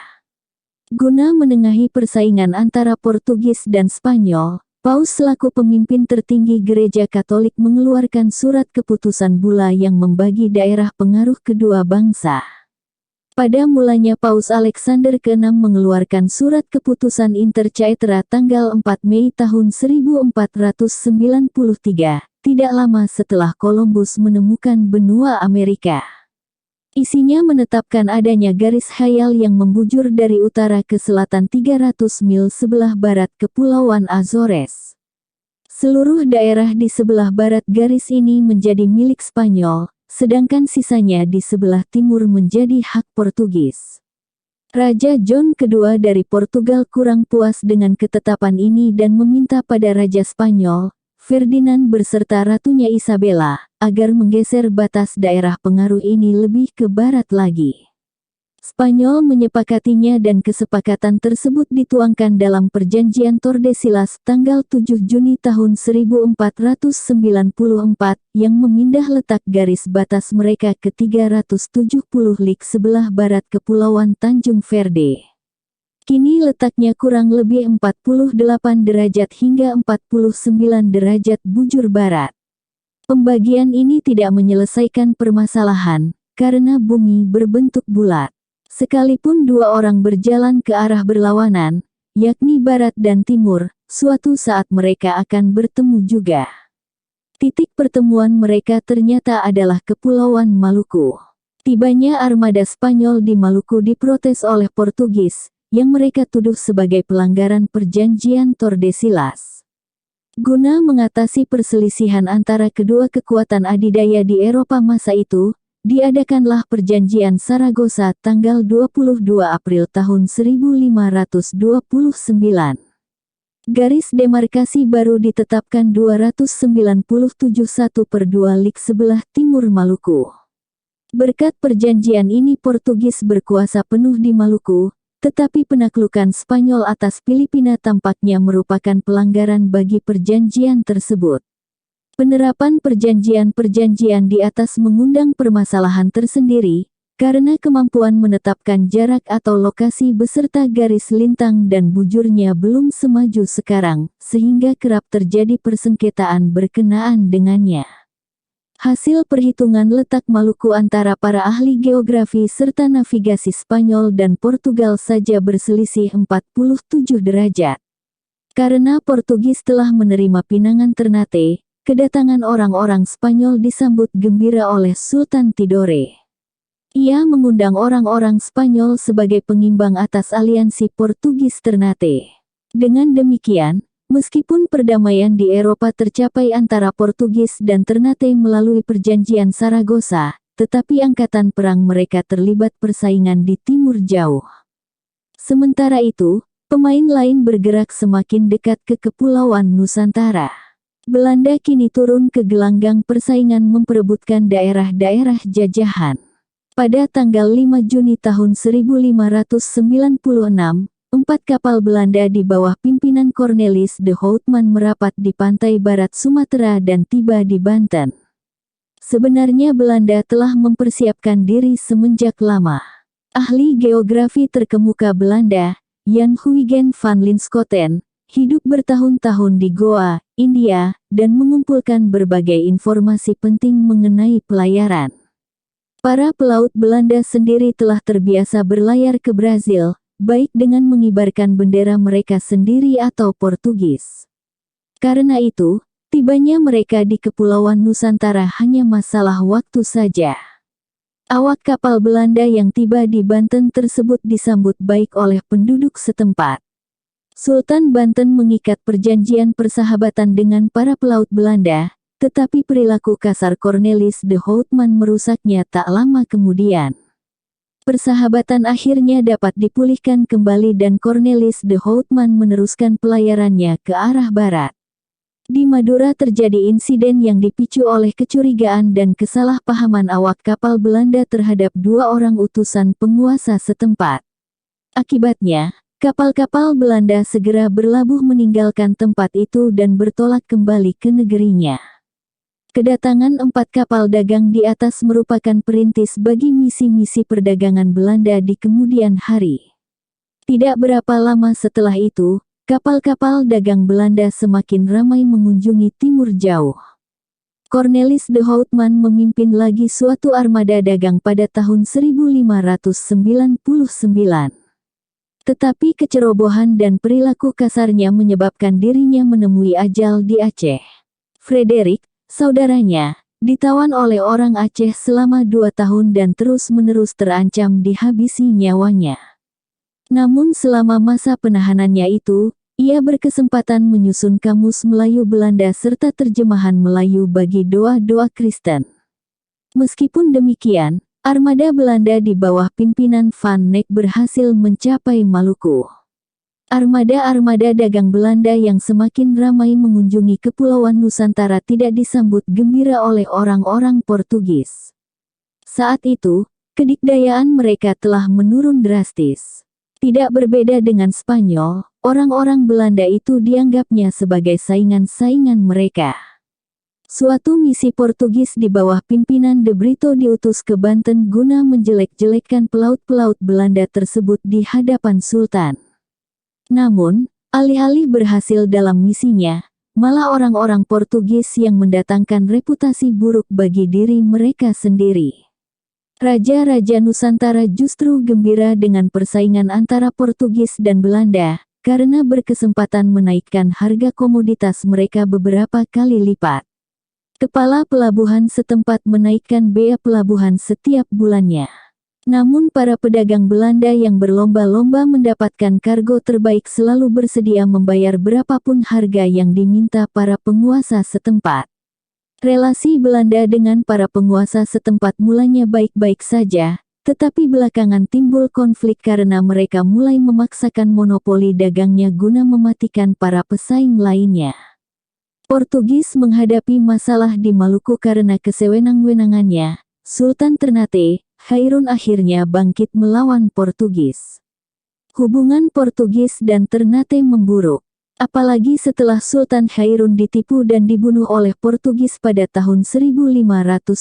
Guna menengahi persaingan antara Portugis dan Spanyol, Paus selaku pemimpin tertinggi Gereja Katolik mengeluarkan surat keputusan bula yang membagi daerah pengaruh kedua bangsa. Pada mulanya Paus Alexander ke-6 mengeluarkan surat keputusan Inter Caetera tanggal 4 Mei tahun 1493, tidak lama setelah Columbus menemukan benua Amerika. Isinya menetapkan adanya garis khayal yang membujur dari utara ke selatan 300 mil sebelah barat Kepulauan Azores. Seluruh daerah di sebelah barat garis ini menjadi milik Spanyol, sedangkan sisanya di sebelah timur menjadi hak Portugis. Raja John II dari Portugal kurang puas dengan ketetapan ini dan meminta pada Raja Spanyol, Ferdinand beserta Ratunya Isabella, agar menggeser batas daerah pengaruh ini lebih ke barat lagi. Spanyol menyepakatinya dan kesepakatan tersebut dituangkan dalam Perjanjian Tordesillas tanggal 7 Juni tahun 1494 yang memindah letak garis batas mereka ke 370 lig sebelah barat Kepulauan Tanjung Verde. Kini letaknya kurang lebih 48 derajat hingga 49 derajat bujur barat. Pembagian ini tidak menyelesaikan permasalahan, karena bumi berbentuk bulat. Sekalipun dua orang berjalan ke arah berlawanan, yakni barat dan timur, suatu saat mereka akan bertemu juga. Titik pertemuan mereka ternyata adalah Kepulauan Maluku. Tibanya armada Spanyol di Maluku diprotes oleh Portugis, yang mereka tuduh sebagai pelanggaran Perjanjian Tordesillas. Guna mengatasi perselisihan antara kedua kekuatan adidaya di Eropa masa itu, diadakanlah Perjanjian Saragossa tanggal 22 April tahun 1529. Garis demarkasi baru ditetapkan 297/1/2 lig sebelah timur Maluku. Berkat perjanjian ini Portugis berkuasa penuh di Maluku, tetapi penaklukan Spanyol atas Filipina tampaknya merupakan pelanggaran bagi perjanjian tersebut. Penerapan perjanjian-perjanjian di atas mengundang permasalahan tersendiri, karena kemampuan menetapkan jarak atau lokasi beserta garis lintang dan bujurnya belum semaju sekarang, sehingga kerap terjadi persengketaan berkenaan dengannya. Hasil perhitungan letak Maluku antara para ahli geografi serta navigasi Spanyol dan Portugal saja berselisih 47 derajat. Karena Portugis telah menerima pinangan Ternate, kedatangan orang-orang Spanyol disambut gembira oleh Sultan Tidore. Ia mengundang orang-orang Spanyol sebagai pengimbang atas aliansi Portugis-Ternate. Dengan demikian, meskipun perdamaian di Eropa tercapai antara Portugis dan Ternate melalui Perjanjian Saragossa, tetapi angkatan perang mereka terlibat persaingan di timur jauh. Sementara itu, pemain lain bergerak semakin dekat ke Kepulauan Nusantara. Belanda kini turun ke gelanggang persaingan memperebutkan daerah-daerah jajahan. Pada tanggal 5 Juni tahun 1596, 4 kapal Belanda di bawah pimpinan Cornelis de Houtman merapat di pantai barat Sumatera dan tiba di Banten. Sebenarnya Belanda telah mempersiapkan diri semenjak lama. Ahli geografi terkemuka Belanda, Jan Huygens van Linschoten, hidup bertahun-tahun di Goa, India, dan mengumpulkan berbagai informasi penting mengenai pelayaran. Para pelaut Belanda sendiri telah terbiasa berlayar ke Brazil, baik dengan mengibarkan bendera mereka sendiri atau Portugis. Karena itu, tibanya mereka di Kepulauan Nusantara hanya masalah waktu saja. Awak kapal Belanda yang tiba di Banten tersebut disambut baik oleh penduduk setempat. Sultan Banten mengikat perjanjian persahabatan dengan para pelaut Belanda, tetapi perilaku kasar Cornelis de Houtman merusaknya tak lama kemudian. Persahabatan akhirnya dapat dipulihkan kembali dan Cornelis de Houtman meneruskan pelayarannya ke arah barat. Di Madura terjadi insiden yang dipicu oleh kecurigaan dan kesalahpahaman awak kapal Belanda terhadap 2 orang utusan penguasa setempat. Akibatnya, kapal-kapal Belanda segera berlabuh meninggalkan tempat itu dan bertolak kembali ke negerinya. Kedatangan 4 kapal dagang di atas merupakan perintis bagi misi-misi perdagangan Belanda di kemudian hari. Tidak berapa lama setelah itu, kapal-kapal dagang Belanda semakin ramai mengunjungi timur jauh. Cornelis de Houtman memimpin lagi suatu armada dagang pada tahun 1599. Tetapi kecerobohan dan perilaku kasarnya menyebabkan dirinya menemui ajal di Aceh. Frederick, saudaranya, ditawan oleh orang Aceh selama 2 tahun dan terus-menerus terancam dihabisi nyawanya. Namun selama masa penahanannya itu, ia berkesempatan menyusun kamus Melayu Belanda serta terjemahan Melayu bagi doa-doa Kristen. Meskipun demikian, armada Belanda di bawah pimpinan Van Neck berhasil mencapai Maluku. Armada-armada dagang Belanda yang semakin ramai mengunjungi Kepulauan Nusantara tidak disambut gembira oleh orang-orang Portugis. Saat itu, kedikdayaan mereka telah menurun drastis. Tidak berbeda dengan Spanyol, orang-orang Belanda itu dianggapnya sebagai saingan-saingan mereka. Suatu misi Portugis di bawah pimpinan De Brito diutus ke Banten guna menjelek-jelekkan pelaut-pelaut Belanda tersebut di hadapan Sultan. Namun, alih-alih berhasil dalam misinya, malah orang-orang Portugis yang mendatangkan reputasi buruk bagi diri mereka sendiri. Raja-raja Nusantara justru gembira dengan persaingan antara Portugis dan Belanda, karena berkesempatan menaikkan harga komoditas mereka beberapa kali lipat. Kepala pelabuhan setempat menaikkan bea pelabuhan setiap bulannya. Namun para pedagang Belanda yang berlomba-lomba mendapatkan kargo terbaik selalu bersedia membayar berapapun harga yang diminta para penguasa setempat. Relasi Belanda dengan para penguasa setempat mulanya baik-baik saja, tetapi belakangan timbul konflik karena mereka mulai memaksakan monopoli dagangnya guna mematikan para pesaing lainnya. Portugis menghadapi masalah di Maluku karena kesewenang-wenangannya. Sultan Ternate, Hairun akhirnya bangkit melawan Portugis. Hubungan Portugis dan Ternate memburuk. Apalagi setelah Sultan Hairun ditipu dan dibunuh oleh Portugis pada tahun 1570.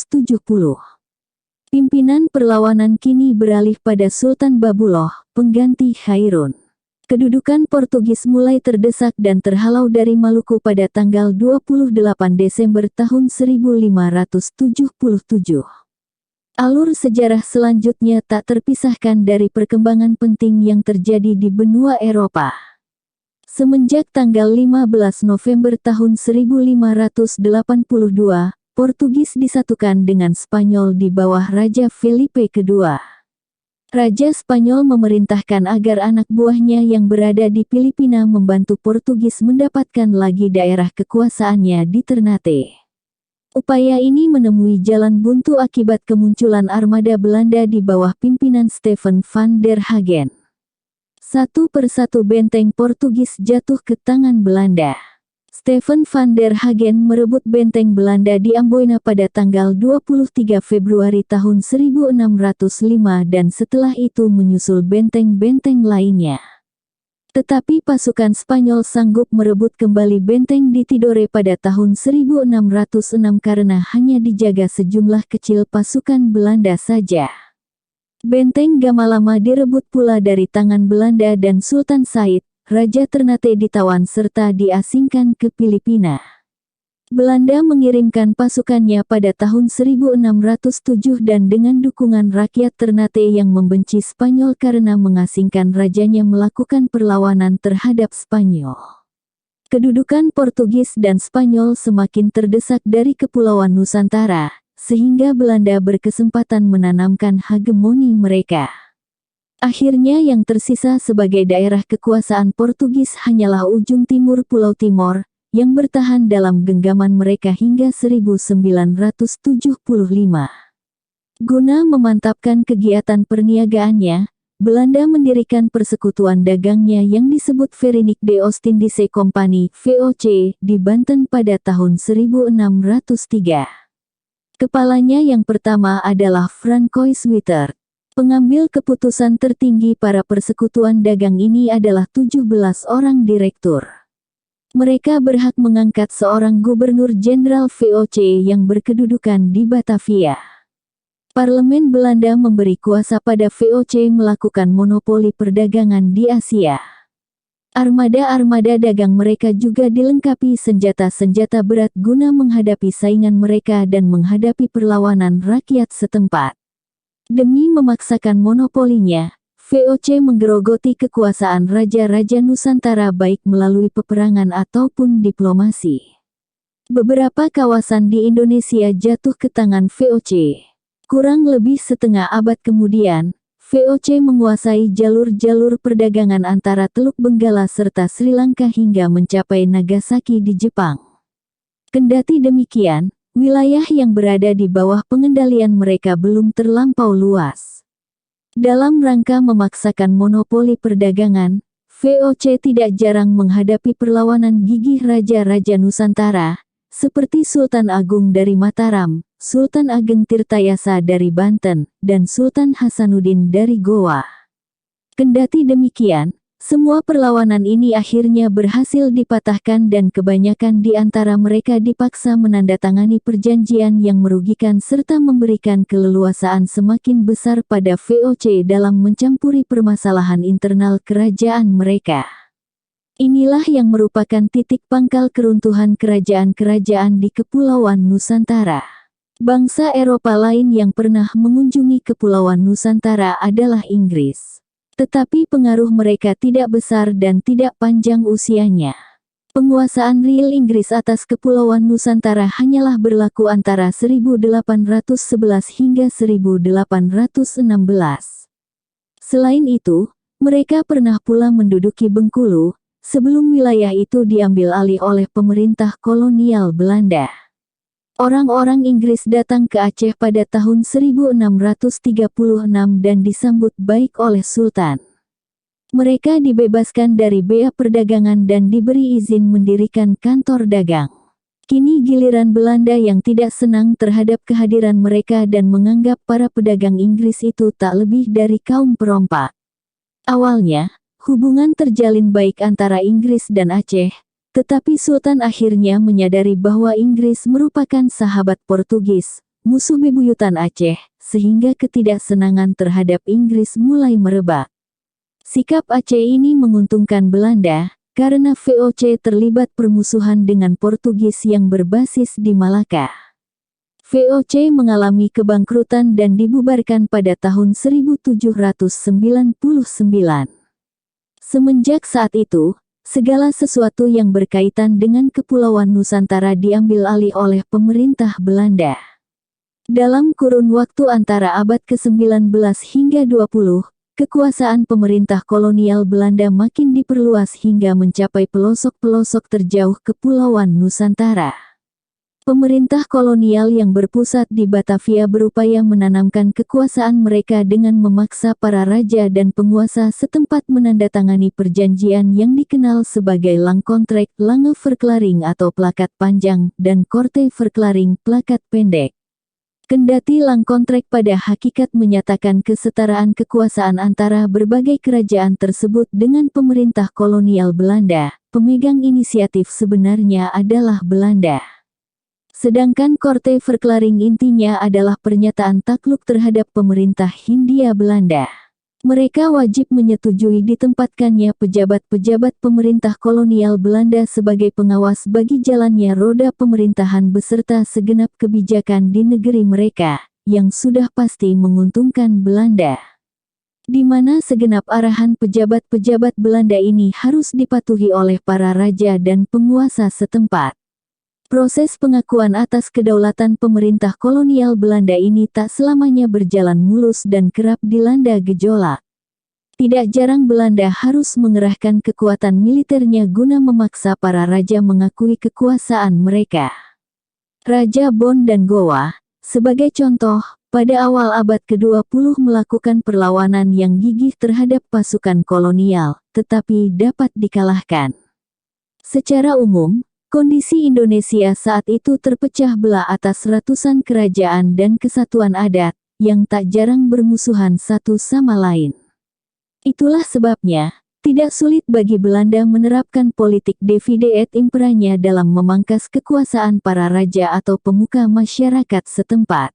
Pimpinan perlawanan kini beralih pada Sultan Babuloh, pengganti Hairun. Kedudukan Portugis mulai terdesak dan terhalau dari Maluku pada tanggal 28 Desember tahun 1577. Alur sejarah selanjutnya tak terpisahkan dari perkembangan penting yang terjadi di benua Eropa. Semenjak tanggal 15 November tahun 1582, Portugis disatukan dengan Spanyol di bawah Raja Felipe II. Raja Spanyol memerintahkan agar anak buahnya yang berada di Filipina membantu Portugis mendapatkan lagi daerah kekuasaannya di Ternate. Upaya ini menemui jalan buntu akibat kemunculan armada Belanda di bawah pimpinan Stephen van der Hagen. Satu persatu benteng Portugis jatuh ke tangan Belanda. Stephen van der Hagen merebut benteng Belanda di Amboina pada tanggal 23 Februari tahun 1605 dan setelah itu menyusul benteng-benteng lainnya. Tetapi pasukan Spanyol sanggup merebut kembali benteng di Tidore pada tahun 1606 karena hanya dijaga sejumlah kecil pasukan Belanda saja. Benteng Gamalama direbut pula dari tangan Belanda dan Sultan Said, Raja Ternate ditawan serta diasingkan ke Filipina. Belanda mengirimkan pasukannya pada tahun 1607 dan dengan dukungan rakyat Ternate yang membenci Spanyol karena mengasingkan rajanya melakukan perlawanan terhadap Spanyol. Kedudukan Portugis dan Spanyol semakin terdesak dari Kepulauan Nusantara, sehingga Belanda berkesempatan menanamkan hegemoni mereka. Akhirnya yang tersisa sebagai daerah kekuasaan Portugis hanyalah ujung timur Pulau Timor, yang bertahan dalam genggaman mereka hingga 1975. Guna memantapkan kegiatan perniagaannya, Belanda mendirikan persekutuan dagangnya yang disebut Verenigde de Oostindische Compagnie (VOC) di Banten pada tahun 1603. Kepalanya yang pertama adalah Francois Wittert. Pengambil keputusan tertinggi para persekutuan dagang ini adalah 17 orang direktur. Mereka berhak mengangkat seorang gubernur jenderal VOC yang berkedudukan di Batavia. Parlemen Belanda memberi kuasa pada VOC melakukan monopoli perdagangan di Asia. Armada-armada dagang mereka juga dilengkapi senjata-senjata berat guna menghadapi saingan mereka dan menghadapi perlawanan rakyat setempat. Demi memaksakan monopolinya, VOC menggerogoti kekuasaan raja-raja Nusantara baik melalui peperangan ataupun diplomasi. Beberapa kawasan di Indonesia jatuh ke tangan VOC. Kurang lebih setengah abad kemudian, VOC menguasai jalur-jalur perdagangan antara Teluk Benggala serta Sri Lanka hingga mencapai Nagasaki di Jepang. Kendati demikian, wilayah yang berada di bawah pengendalian mereka belum terlampau luas. Dalam rangka memaksakan monopoli perdagangan, VOC tidak jarang menghadapi perlawanan gigih raja-raja Nusantara, seperti Sultan Agung dari Mataram, Sultan Ageng Tirtayasa dari Banten, dan Sultan Hasanuddin dari Goa. Kendati demikian, semua perlawanan ini akhirnya berhasil dipatahkan dan kebanyakan di antara mereka dipaksa menandatangani perjanjian yang merugikan serta memberikan keleluasaan semakin besar pada VOC dalam mencampuri permasalahan internal kerajaan mereka. Inilah yang merupakan titik pangkal keruntuhan kerajaan-kerajaan di Kepulauan Nusantara. Bangsa Eropa lain yang pernah mengunjungi Kepulauan Nusantara adalah Inggris. Tetapi pengaruh mereka tidak besar dan tidak panjang usianya. Penguasaan real Inggris atas Kepulauan Nusantara hanyalah berlaku antara 1811 hingga 1816. Selain itu, mereka pernah pula menduduki Bengkulu, sebelum wilayah itu diambil alih oleh pemerintah kolonial Belanda. Orang-orang Inggris datang ke Aceh pada tahun 1636 dan disambut baik oleh Sultan. Mereka dibebaskan dari bea perdagangan dan diberi izin mendirikan kantor dagang. Kini giliran Belanda yang tidak senang terhadap kehadiran mereka dan menganggap para pedagang Inggris itu tak lebih dari kaum perompak. Awalnya, hubungan terjalin baik antara Inggris dan Aceh, tetapi Sultan akhirnya menyadari bahwa Inggris merupakan sahabat Portugis, musuh bebuyutan Aceh, sehingga ketidaksenangan terhadap Inggris mulai merebak. Sikap Aceh ini menguntungkan Belanda, karena VOC terlibat permusuhan dengan Portugis yang berbasis di Malaka. VOC mengalami kebangkrutan dan dibubarkan pada tahun 1799. Semenjak saat itu, segala sesuatu yang berkaitan dengan Kepulauan Nusantara diambil alih oleh pemerintah Belanda. Dalam kurun waktu antara abad ke-19 hingga 20, kekuasaan pemerintah kolonial Belanda makin diperluas hingga mencapai pelosok-pelosok terjauh Kepulauan Nusantara. Pemerintah kolonial yang berpusat di Batavia berupaya menanamkan kekuasaan mereka dengan memaksa para raja dan penguasa setempat menandatangani perjanjian yang dikenal sebagai Langkontrak, Lange Verklaring atau plakat panjang, dan Korte Verklaring, plakat pendek. Kendati Langkontrak pada hakikat menyatakan kesetaraan kekuasaan antara berbagai kerajaan tersebut dengan pemerintah kolonial Belanda, pemegang inisiatif sebenarnya adalah Belanda. Sedangkan Korte Verklaring intinya adalah pernyataan takluk terhadap pemerintah Hindia Belanda. Mereka wajib menyetujui ditempatkannya pejabat-pejabat pemerintah kolonial Belanda sebagai pengawas bagi jalannya roda pemerintahan beserta segenap kebijakan di negeri mereka, yang sudah pasti menguntungkan Belanda. Di mana segenap arahan pejabat-pejabat Belanda ini harus dipatuhi oleh para raja dan penguasa setempat. Proses pengakuan atas kedaulatan pemerintah kolonial Belanda ini tak selamanya berjalan mulus dan kerap dilanda gejolak. Tidak jarang Belanda harus mengerahkan kekuatan militernya guna memaksa para raja mengakui kekuasaan mereka. Raja Bon dan Gowa, sebagai contoh, pada awal abad ke-20 melakukan perlawanan yang gigih terhadap pasukan kolonial, tetapi dapat dikalahkan. Secara umum, kondisi Indonesia saat itu terpecah belah atas ratusan kerajaan dan kesatuan adat, yang tak jarang bermusuhan satu sama lain. Itulah sebabnya, tidak sulit bagi Belanda menerapkan politik divide et imperanya dalam memangkas kekuasaan para raja atau pemuka masyarakat setempat.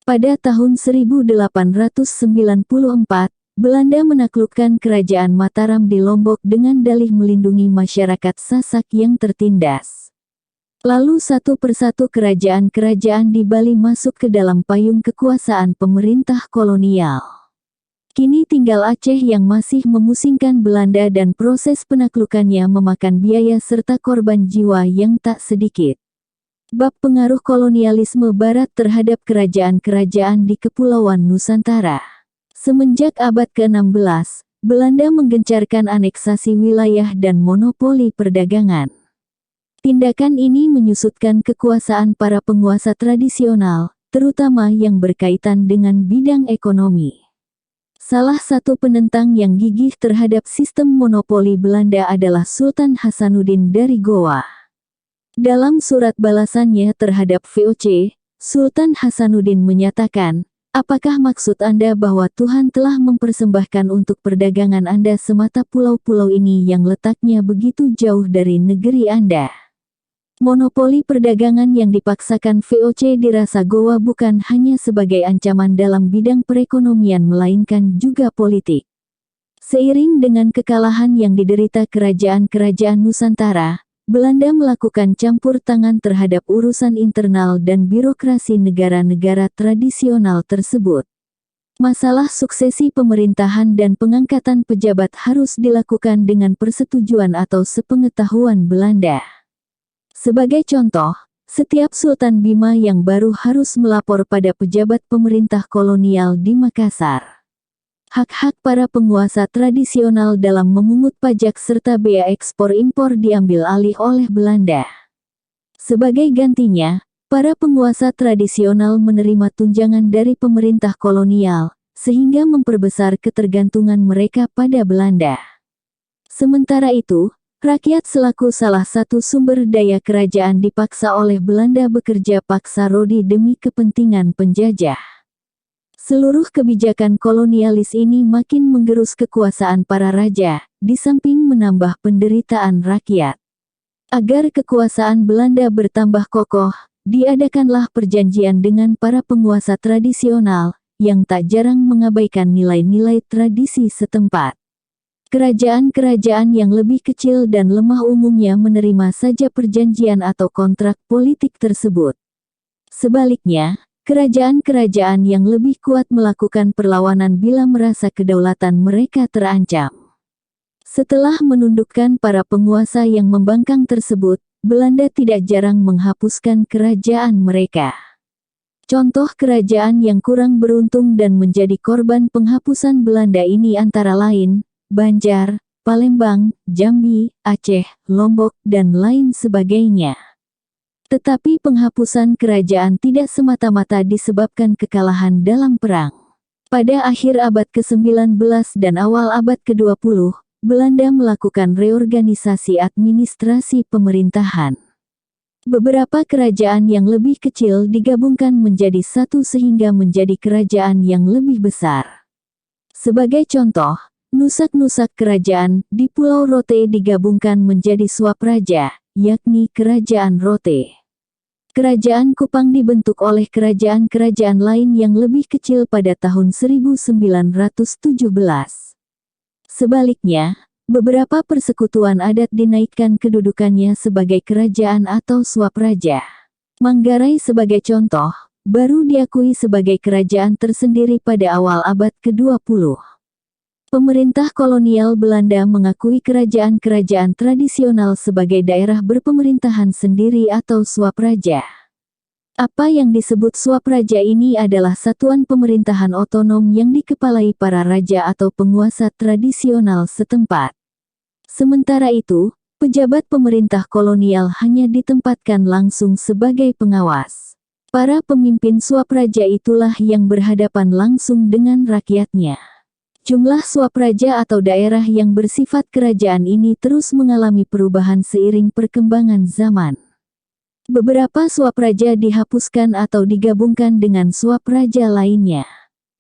Pada tahun 1894, Belanda menaklukkan kerajaan Mataram di Lombok dengan dalih melindungi masyarakat Sasak yang tertindas. Lalu satu persatu kerajaan-kerajaan di Bali masuk ke dalam payung kekuasaan pemerintah kolonial. Kini tinggal Aceh yang masih memusingkan Belanda dan proses penaklukannya memakan biaya serta korban jiwa yang tak sedikit. Bab pengaruh kolonialisme Barat terhadap kerajaan-kerajaan di Kepulauan Nusantara. Semenjak abad ke-16, Belanda menggencarkan aneksasi wilayah dan monopoli perdagangan. Tindakan ini menyusutkan kekuasaan para penguasa tradisional, terutama yang berkaitan dengan bidang ekonomi. Salah satu penentang yang gigih terhadap sistem monopoli Belanda adalah Sultan Hasanuddin dari Goa. Dalam surat balasannya terhadap VOC, Sultan Hasanuddin menyatakan, "Apakah maksud Anda bahwa Tuhan telah mempersembahkan untuk perdagangan Anda semata pulau-pulau ini yang letaknya begitu jauh dari negeri Anda?" Monopoli perdagangan yang dipaksakan VOC dirasa Goa bukan hanya sebagai ancaman dalam bidang perekonomian melainkan juga politik. Seiring dengan kekalahan yang diderita kerajaan-kerajaan Nusantara, Belanda melakukan campur tangan terhadap urusan internal dan birokrasi negara-negara tradisional tersebut. Masalah suksesi pemerintahan dan pengangkatan pejabat harus dilakukan dengan persetujuan atau sepengetahuan Belanda. Sebagai contoh, setiap Sultan Bima yang baru harus melapor pada pejabat pemerintah kolonial di Makassar. Hak-hak para penguasa tradisional dalam memungut pajak serta bea ekspor-impor diambil alih oleh Belanda. Sebagai gantinya, para penguasa tradisional menerima tunjangan dari pemerintah kolonial, sehingga memperbesar ketergantungan mereka pada Belanda. Sementara itu, rakyat selaku salah satu sumber daya kerajaan dipaksa oleh Belanda bekerja paksa rodi demi kepentingan penjajah. Seluruh kebijakan kolonialis ini makin menggerus kekuasaan para raja, di samping menambah penderitaan rakyat. Agar kekuasaan Belanda bertambah kokoh, diadakanlah perjanjian dengan para penguasa tradisional, yang tak jarang mengabaikan nilai-nilai tradisi setempat. Kerajaan-kerajaan yang lebih kecil dan lemah umumnya menerima saja perjanjian atau kontrak politik tersebut. Sebaliknya, kerajaan-kerajaan yang lebih kuat melakukan perlawanan bila merasa kedaulatan mereka terancam. Setelah menundukkan para penguasa yang membangkang tersebut, Belanda tidak jarang menghapuskan kerajaan mereka. Contoh kerajaan yang kurang beruntung dan menjadi korban penghapusan Belanda ini antara lain, Banjar, Palembang, Jambi, Aceh, Lombok, dan lain sebagainya. Tetapi penghapusan kerajaan tidak semata-mata disebabkan kekalahan dalam perang. Pada akhir abad ke-19 dan awal abad ke-20, Belanda melakukan reorganisasi administrasi pemerintahan. Beberapa kerajaan yang lebih kecil digabungkan menjadi satu sehingga menjadi kerajaan yang lebih besar. Sebagai contoh, nusak-nusak kerajaan di Pulau Rote digabungkan menjadi Swapraja, yakni Kerajaan Rote. Kerajaan Kupang dibentuk oleh kerajaan-kerajaan lain yang lebih kecil pada tahun 1917. Sebaliknya, beberapa persekutuan adat dinaikkan kedudukannya sebagai kerajaan atau Swapraja. Manggarai sebagai contoh, baru diakui sebagai kerajaan tersendiri pada awal abad ke-20. Pemerintah kolonial Belanda mengakui kerajaan-kerajaan tradisional sebagai daerah berpemerintahan sendiri atau Swapraja. Apa yang disebut Swapraja ini adalah satuan pemerintahan otonom yang dikepalai para raja atau penguasa tradisional setempat. Sementara itu, pejabat pemerintah kolonial hanya ditempatkan langsung sebagai pengawas. Para pemimpin Swapraja itulah yang berhadapan langsung dengan rakyatnya. Jumlah Swapraja atau daerah yang bersifat kerajaan ini terus mengalami perubahan seiring perkembangan zaman. Beberapa Swapraja dihapuskan atau digabungkan dengan Swapraja lainnya.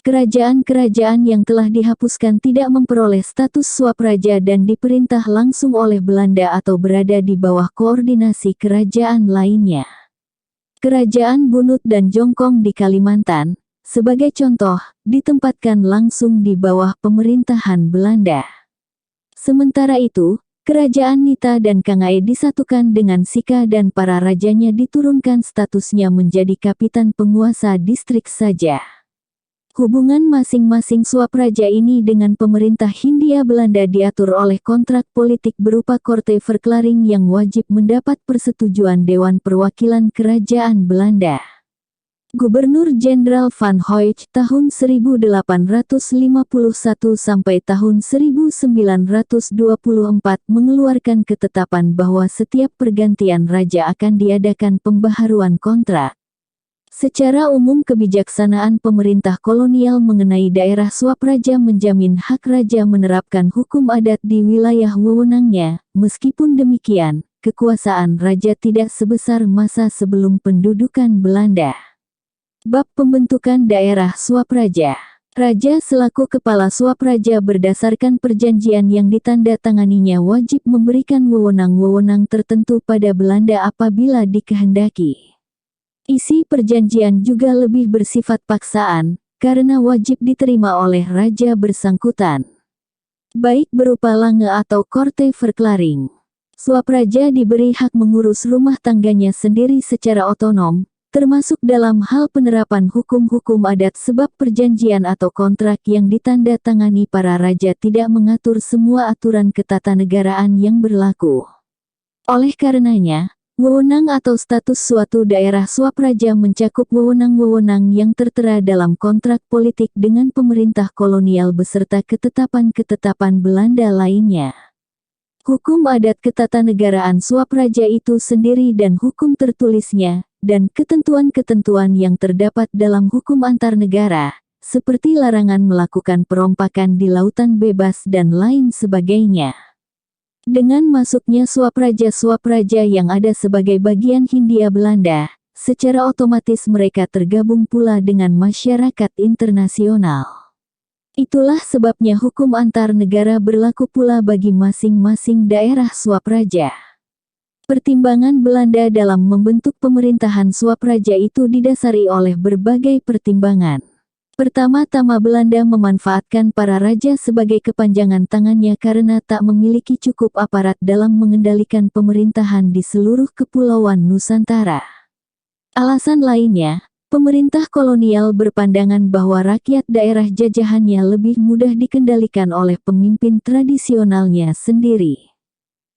Kerajaan-kerajaan yang telah dihapuskan tidak memperoleh status Swapraja dan diperintah langsung oleh Belanda atau berada di bawah koordinasi kerajaan lainnya. Kerajaan Bunut dan Jongkong di Kalimantan, sebagai contoh, ditempatkan langsung di bawah pemerintahan Belanda. Sementara itu, Kerajaan Nita dan Kangai disatukan dengan Sika dan para rajanya diturunkan statusnya menjadi kapitan penguasa distrik saja. Hubungan masing-masing swapraja ini dengan pemerintah Hindia Belanda diatur oleh kontrak politik berupa Korte Verklaring yang wajib mendapat persetujuan Dewan Perwakilan Kerajaan Belanda. Gubernur Jenderal Van Hoyt tahun 1851 sampai tahun 1924 mengeluarkan ketetapan bahwa setiap pergantian raja akan diadakan pembaharuan kontrak. Secara umum kebijaksanaan pemerintah kolonial mengenai daerah swapraja menjamin hak raja menerapkan hukum adat di wilayah wewenangnya. Meskipun demikian, kekuasaan raja tidak sebesar masa sebelum pendudukan Belanda. Bab pembentukan daerah swapraja. Raja selaku kepala swapraja berdasarkan perjanjian yang ditandatanganinya wajib memberikan wewenang-wewenang tertentu pada Belanda apabila dikehendaki. Isi perjanjian juga lebih bersifat paksaan, karena wajib diterima oleh raja bersangkutan. Baik berupa lange atau Korte Verklaring. Swapraja diberi hak mengurus rumah tangganya sendiri secara otonom, termasuk dalam hal penerapan hukum-hukum adat sebab perjanjian atau kontrak yang ditandatangani para raja tidak mengatur semua aturan ketatanegaraan yang berlaku. Oleh karenanya, wewenang atau status suatu daerah swapraja mencakup wewenang-wewenang yang tertera dalam kontrak politik dengan pemerintah kolonial beserta ketetapan-ketetapan Belanda lainnya. Hukum adat ketatanegaraan swapraja itu sendiri dan hukum tertulisnya, dan ketentuan-ketentuan yang terdapat dalam hukum antar negara, seperti larangan melakukan perompakan di lautan bebas dan lain sebagainya. Dengan masuknya swapraja-swapraja yang ada sebagai bagian Hindia Belanda, secara otomatis mereka tergabung pula dengan masyarakat internasional. Itulah sebabnya hukum antar negara berlaku pula bagi masing-masing daerah swapraja. Pertimbangan Belanda dalam membentuk pemerintahan swapraja itu didasari oleh berbagai pertimbangan. Pertama-tama Belanda memanfaatkan para raja sebagai kepanjangan tangannya karena tak memiliki cukup aparat dalam mengendalikan pemerintahan di seluruh kepulauan Nusantara. Alasan lainnya, pemerintah kolonial berpandangan bahwa rakyat daerah jajahannya lebih mudah dikendalikan oleh pemimpin tradisionalnya sendiri.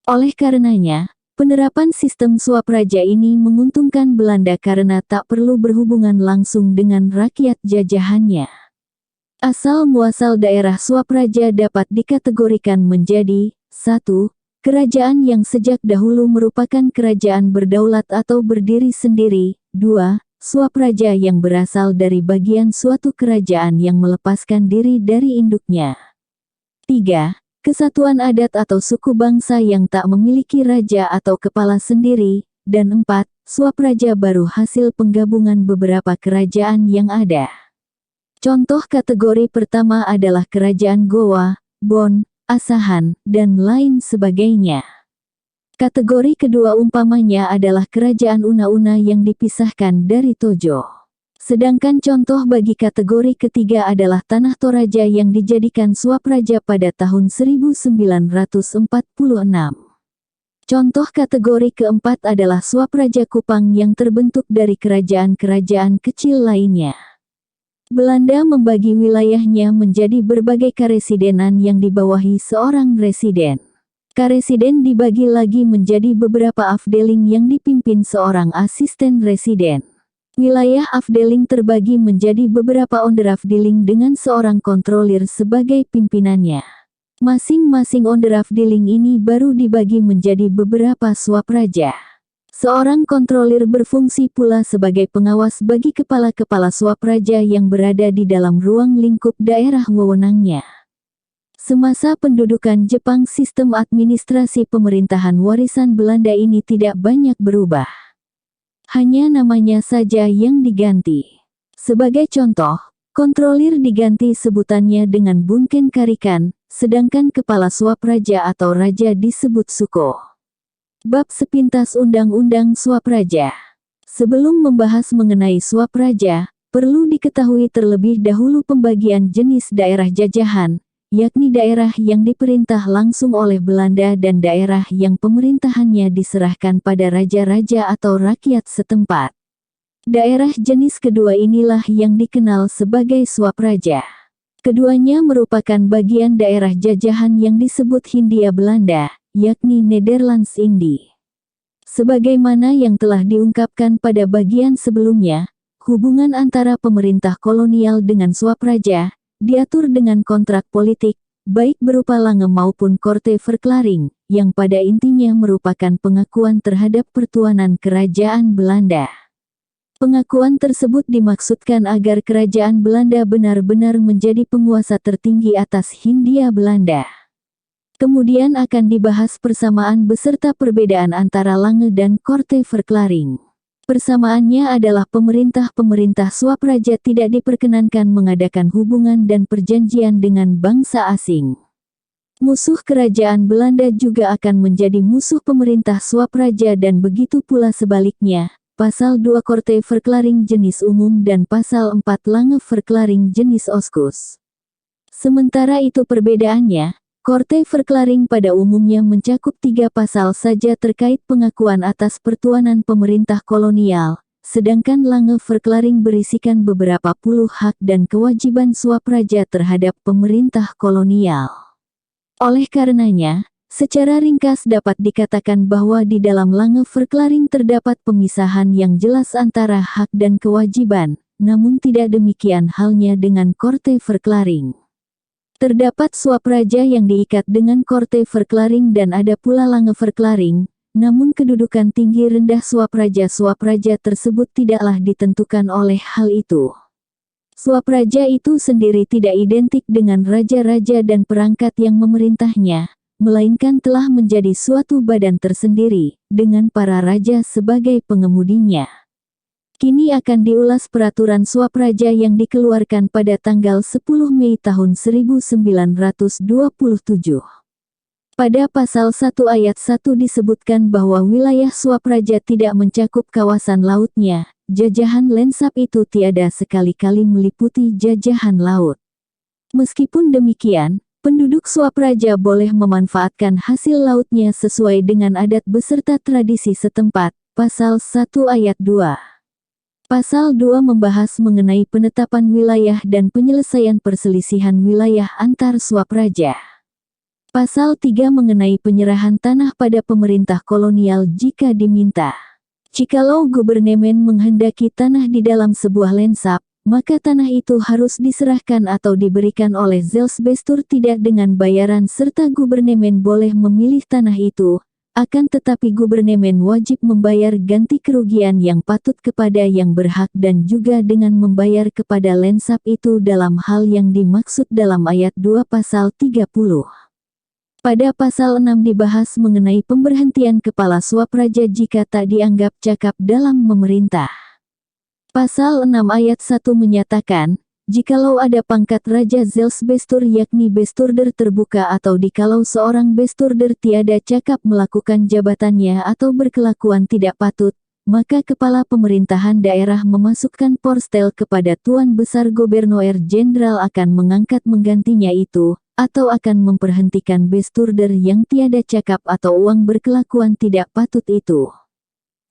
Oleh karenanya, penerapan sistem swapraja ini menguntungkan Belanda karena tak perlu berhubungan langsung dengan rakyat jajahannya. Asal-muasal daerah swapraja dapat dikategorikan menjadi 1. Kerajaan yang sejak dahulu merupakan kerajaan berdaulat atau berdiri sendiri. 2. Swapraja yang berasal dari bagian suatu kerajaan yang melepaskan diri dari induknya. 3. Kesatuan adat atau suku bangsa yang tak memiliki raja atau kepala sendiri, dan 4. Swapraja baru hasil penggabungan beberapa kerajaan yang ada. Contoh kategori pertama adalah kerajaan Goa, Bon, Asahan, dan lain sebagainya. Kategori kedua umpamanya adalah kerajaan Una-Una yang dipisahkan dari Tojo. Sedangkan contoh bagi kategori ketiga adalah Tanah Toraja yang dijadikan swapraja pada tahun 1946. Contoh kategori keempat adalah swapraja Kupang yang terbentuk dari kerajaan-kerajaan kecil lainnya. Belanda membagi wilayahnya menjadi berbagai karesidenan yang dibawahi seorang residen. Karesiden dibagi lagi menjadi beberapa afdeling yang dipimpin seorang asisten residen. Wilayah afdeling terbagi menjadi beberapa onderafdeling dengan seorang kontrolir sebagai pimpinannya. Masing-masing onderafdeling ini baru dibagi menjadi beberapa swapraja. Seorang kontrolir berfungsi pula sebagai pengawas bagi kepala-kepala swapraja yang berada di dalam ruang lingkup daerah wewenangnya. Semasa pendudukan Jepang, sistem administrasi pemerintahan warisan Belanda ini tidak banyak berubah. Hanya namanya saja yang diganti. Sebagai contoh, kontrolir diganti sebutannya dengan Bunken Karikan, sedangkan kepala swapraja atau raja disebut Suko. Bab sepintas Undang-Undang Swapraja. Sebelum membahas mengenai swapraja, Perlu diketahui terlebih dahulu pembagian jenis daerah jajahan, yakni daerah yang diperintah langsung oleh Belanda dan daerah yang pemerintahannya diserahkan pada raja-raja atau rakyat setempat. Daerah jenis kedua inilah yang dikenal sebagai swapraja. Keduanya merupakan bagian daerah jajahan yang disebut Hindia Belanda, yakni Nederlands Indie. Sebagaimana yang telah diungkapkan pada bagian sebelumnya, hubungan antara pemerintah kolonial dengan swapraja diatur dengan kontrak politik, baik berupa lange maupun korte verklaring, yang pada intinya merupakan pengakuan terhadap pertuanan kerajaan Belanda. Pengakuan tersebut dimaksudkan agar kerajaan Belanda benar-benar menjadi penguasa tertinggi atas Hindia Belanda. Kemudian akan dibahas persamaan beserta perbedaan antara lange dan korte verklaring. Persamaannya adalah pemerintah swapraja tidak diperkenankan mengadakan hubungan dan perjanjian dengan bangsa asing. Musuh kerajaan Belanda juga akan menjadi musuh pemerintah swapraja dan begitu pula sebaliknya. Pasal 2 Korte Verklaring jenis umum dan Pasal 4 Lange Verklaring jenis Oskus. Sementara itu perbedaannya, Korte Verklaring pada umumnya mencakup 3 pasal saja terkait pengakuan atas pertuanan pemerintah kolonial, sedangkan Lange Verklaring berisikan beberapa puluh hak dan kewajiban swapraja terhadap pemerintah kolonial. Oleh karenanya, secara ringkas dapat dikatakan bahwa di dalam Lange Verklaring terdapat pemisahan yang jelas antara hak dan kewajiban, namun tidak demikian halnya dengan Korte Verklaring. Terdapat swapraja yang diikat dengan Korte Verklaring dan ada pula Lange Verklaring, namun kedudukan tinggi rendah swapraja tersebut tidaklah ditentukan oleh hal itu. Swapraja itu sendiri tidak identik dengan raja-raja dan perangkat yang memerintahnya, melainkan telah menjadi suatu badan tersendiri, dengan para raja sebagai pengemudinya. Kini akan diulas peraturan swapraja yang dikeluarkan pada tanggal 10 Mei tahun 1927. Pada pasal 1 ayat 1 disebutkan bahwa wilayah swapraja tidak mencakup kawasan lautnya, jajahan lensap itu tiada sekali-kali meliputi jajahan laut. Meskipun demikian, penduduk swapraja boleh memanfaatkan hasil lautnya sesuai dengan adat beserta tradisi setempat, pasal 1 ayat 2. Pasal 2 membahas mengenai penetapan wilayah dan penyelesaian perselisihan wilayah antar swapraja. Pasal 3 mengenai penyerahan tanah pada pemerintah kolonial jika diminta. Jikalau gubernemen menghendaki tanah di dalam sebuah lensap, maka tanah itu harus diserahkan atau diberikan oleh Zelsbestur tidak dengan bayaran serta gubernemen boleh memilih tanah itu. Akan tetapi gubernemen wajib membayar ganti kerugian yang patut kepada yang berhak dan juga dengan membayar kepada lensap itu dalam hal yang dimaksud dalam ayat 2 pasal 30. Pada pasal 6 dibahas mengenai pemberhentian kepala swapraja jika tak dianggap cakap dalam memerintah. Pasal 6 ayat 1 menyatakan, jikalau ada pangkat Raja Zelsbestur yakni Besturder terbuka atau dikalau seorang Besturder tiada cakap melakukan jabatannya atau berkelakuan tidak patut, maka kepala pemerintahan daerah memasukkan porstel kepada Tuan Besar Gubernur Jenderal akan mengangkat menggantinya itu, atau akan memperhentikan Besturder yang tiada cakap atau uang berkelakuan tidak patut itu.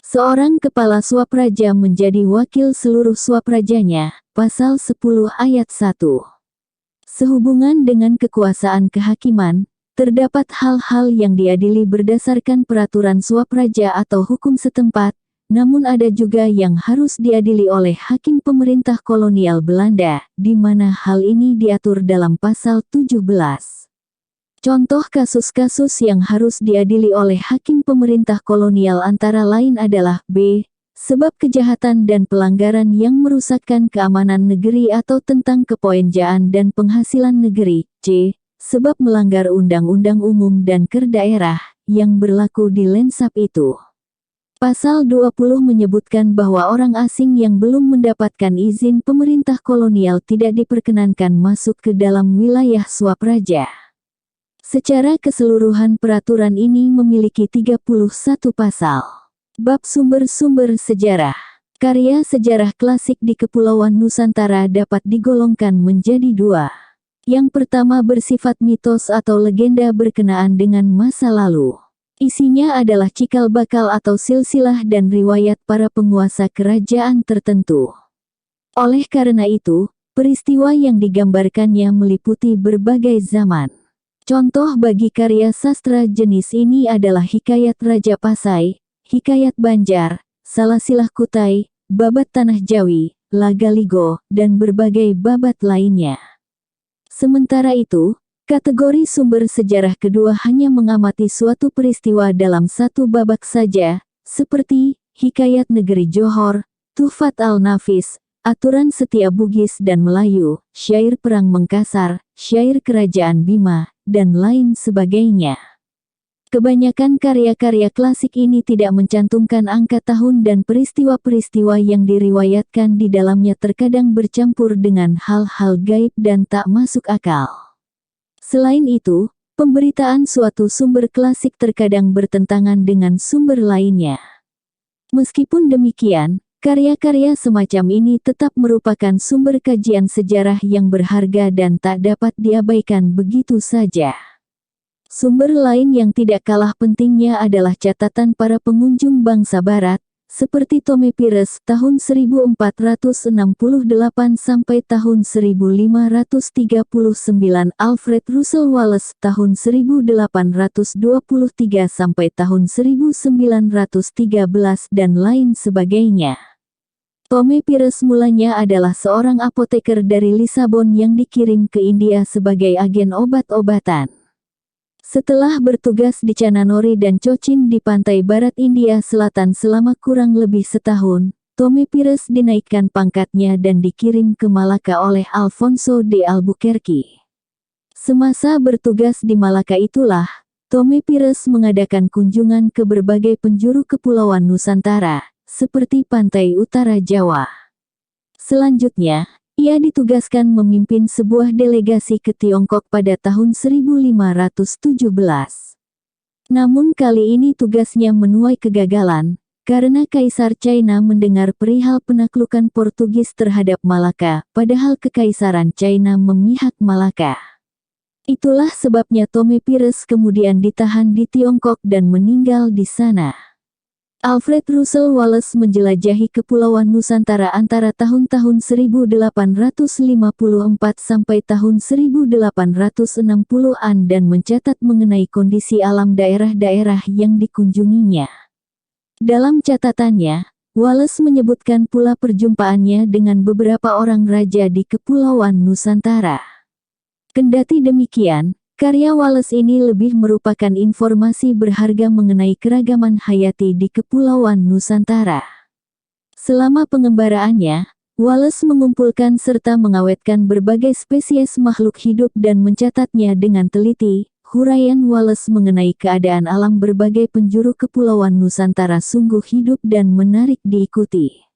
Seorang kepala swapraja menjadi wakil seluruh swaprajanya, pasal 10 ayat 1. Sehubungan dengan kekuasaan kehakiman, terdapat hal-hal yang diadili berdasarkan peraturan swapraja atau hukum setempat, namun ada juga yang harus diadili oleh hakim pemerintah kolonial Belanda, di mana hal ini diatur dalam pasal 17. Contoh kasus-kasus yang harus diadili oleh hakim pemerintah kolonial antara lain adalah b. Sebab kejahatan dan pelanggaran yang merusakkan keamanan negeri atau tentang kepoenjaan dan penghasilan negeri. C. Sebab melanggar undang-undang umum dan ker daerah yang berlaku di lensap itu. Pasal 20 menyebutkan bahwa orang asing yang belum mendapatkan izin pemerintah kolonial tidak diperkenankan masuk ke dalam wilayah swapraja. Secara keseluruhan peraturan ini memiliki 31 pasal. Bab sumber-sumber sejarah. Karya sejarah klasik di Kepulauan Nusantara dapat digolongkan menjadi dua. Yang pertama bersifat mitos atau legenda berkenaan dengan masa lalu. Isinya adalah cikal bakal atau silsilah dan riwayat para penguasa kerajaan tertentu. Oleh karena itu, peristiwa yang digambarkannya meliputi berbagai zaman. Contoh bagi karya sastra jenis ini adalah Hikayat Raja Pasai, Hikayat Banjar, Salasilah Kutai, Babat Tanah Jawi, Lagaligo, dan berbagai babat lainnya. Sementara itu, kategori sumber sejarah kedua hanya mengamati suatu peristiwa dalam satu babak saja, seperti Hikayat Negeri Johor, Tuhfat Al-Nafis, Aturan Setia Bugis dan Melayu, Syair Perang Mengkasar, Syair Kerajaan Bima, dan lain sebagainya. Kebanyakan karya-karya klasik ini tidak mencantumkan angka tahun dan peristiwa-peristiwa yang diriwayatkan di dalamnya terkadang bercampur dengan hal-hal gaib dan tak masuk akal. Selain itu, pemberitaan suatu sumber klasik terkadang bertentangan dengan sumber lainnya. Meskipun demikian, karya-karya semacam ini tetap merupakan sumber kajian sejarah yang berharga dan tak dapat diabaikan begitu saja. Sumber lain yang tidak kalah pentingnya adalah catatan para pengunjung bangsa Barat, seperti Tome Pires tahun 1468 sampai tahun 1539, Alfred Russel Wallace tahun 1823 sampai tahun 1913 dan lain sebagainya. Tome Pires mulanya adalah seorang apoteker dari Lisabon yang dikirim ke India sebagai agen obat-obatan. Setelah bertugas di Cananori dan Cochin di pantai barat India Selatan selama kurang lebih setahun, Tome Pires dinaikkan pangkatnya dan dikirim ke Malaka oleh Alfonso de Albuquerque. Semasa bertugas di Malaka itulah, Tome Pires mengadakan kunjungan ke berbagai penjuru kepulauan Nusantara, seperti pantai utara Jawa. Selanjutnya, ia ditugaskan memimpin sebuah delegasi ke Tiongkok pada tahun 1517. Namun kali ini tugasnya menuai kegagalan, karena Kaisar China mendengar perihal penaklukan Portugis terhadap Malaka, padahal Kekaisaran China memihak Malaka. Itulah sebabnya Tome Pires kemudian ditahan di Tiongkok dan meninggal di sana. Alfred Russel Wallace menjelajahi Kepulauan Nusantara antara tahun-tahun 1854 sampai tahun 1860-an dan mencatat mengenai kondisi alam daerah-daerah yang dikunjunginya. Dalam catatannya, Wallace menyebutkan pula perjumpaannya dengan beberapa orang raja di Kepulauan Nusantara. Kendati demikian, karya Wallace ini lebih merupakan informasi berharga mengenai keragaman hayati di Kepulauan Nusantara. Selama pengembaraannya, Wallace mengumpulkan serta mengawetkan berbagai spesies makhluk hidup dan mencatatnya dengan teliti. Huraian Wallace mengenai keadaan alam berbagai penjuru Kepulauan Nusantara sungguh hidup dan menarik diikuti.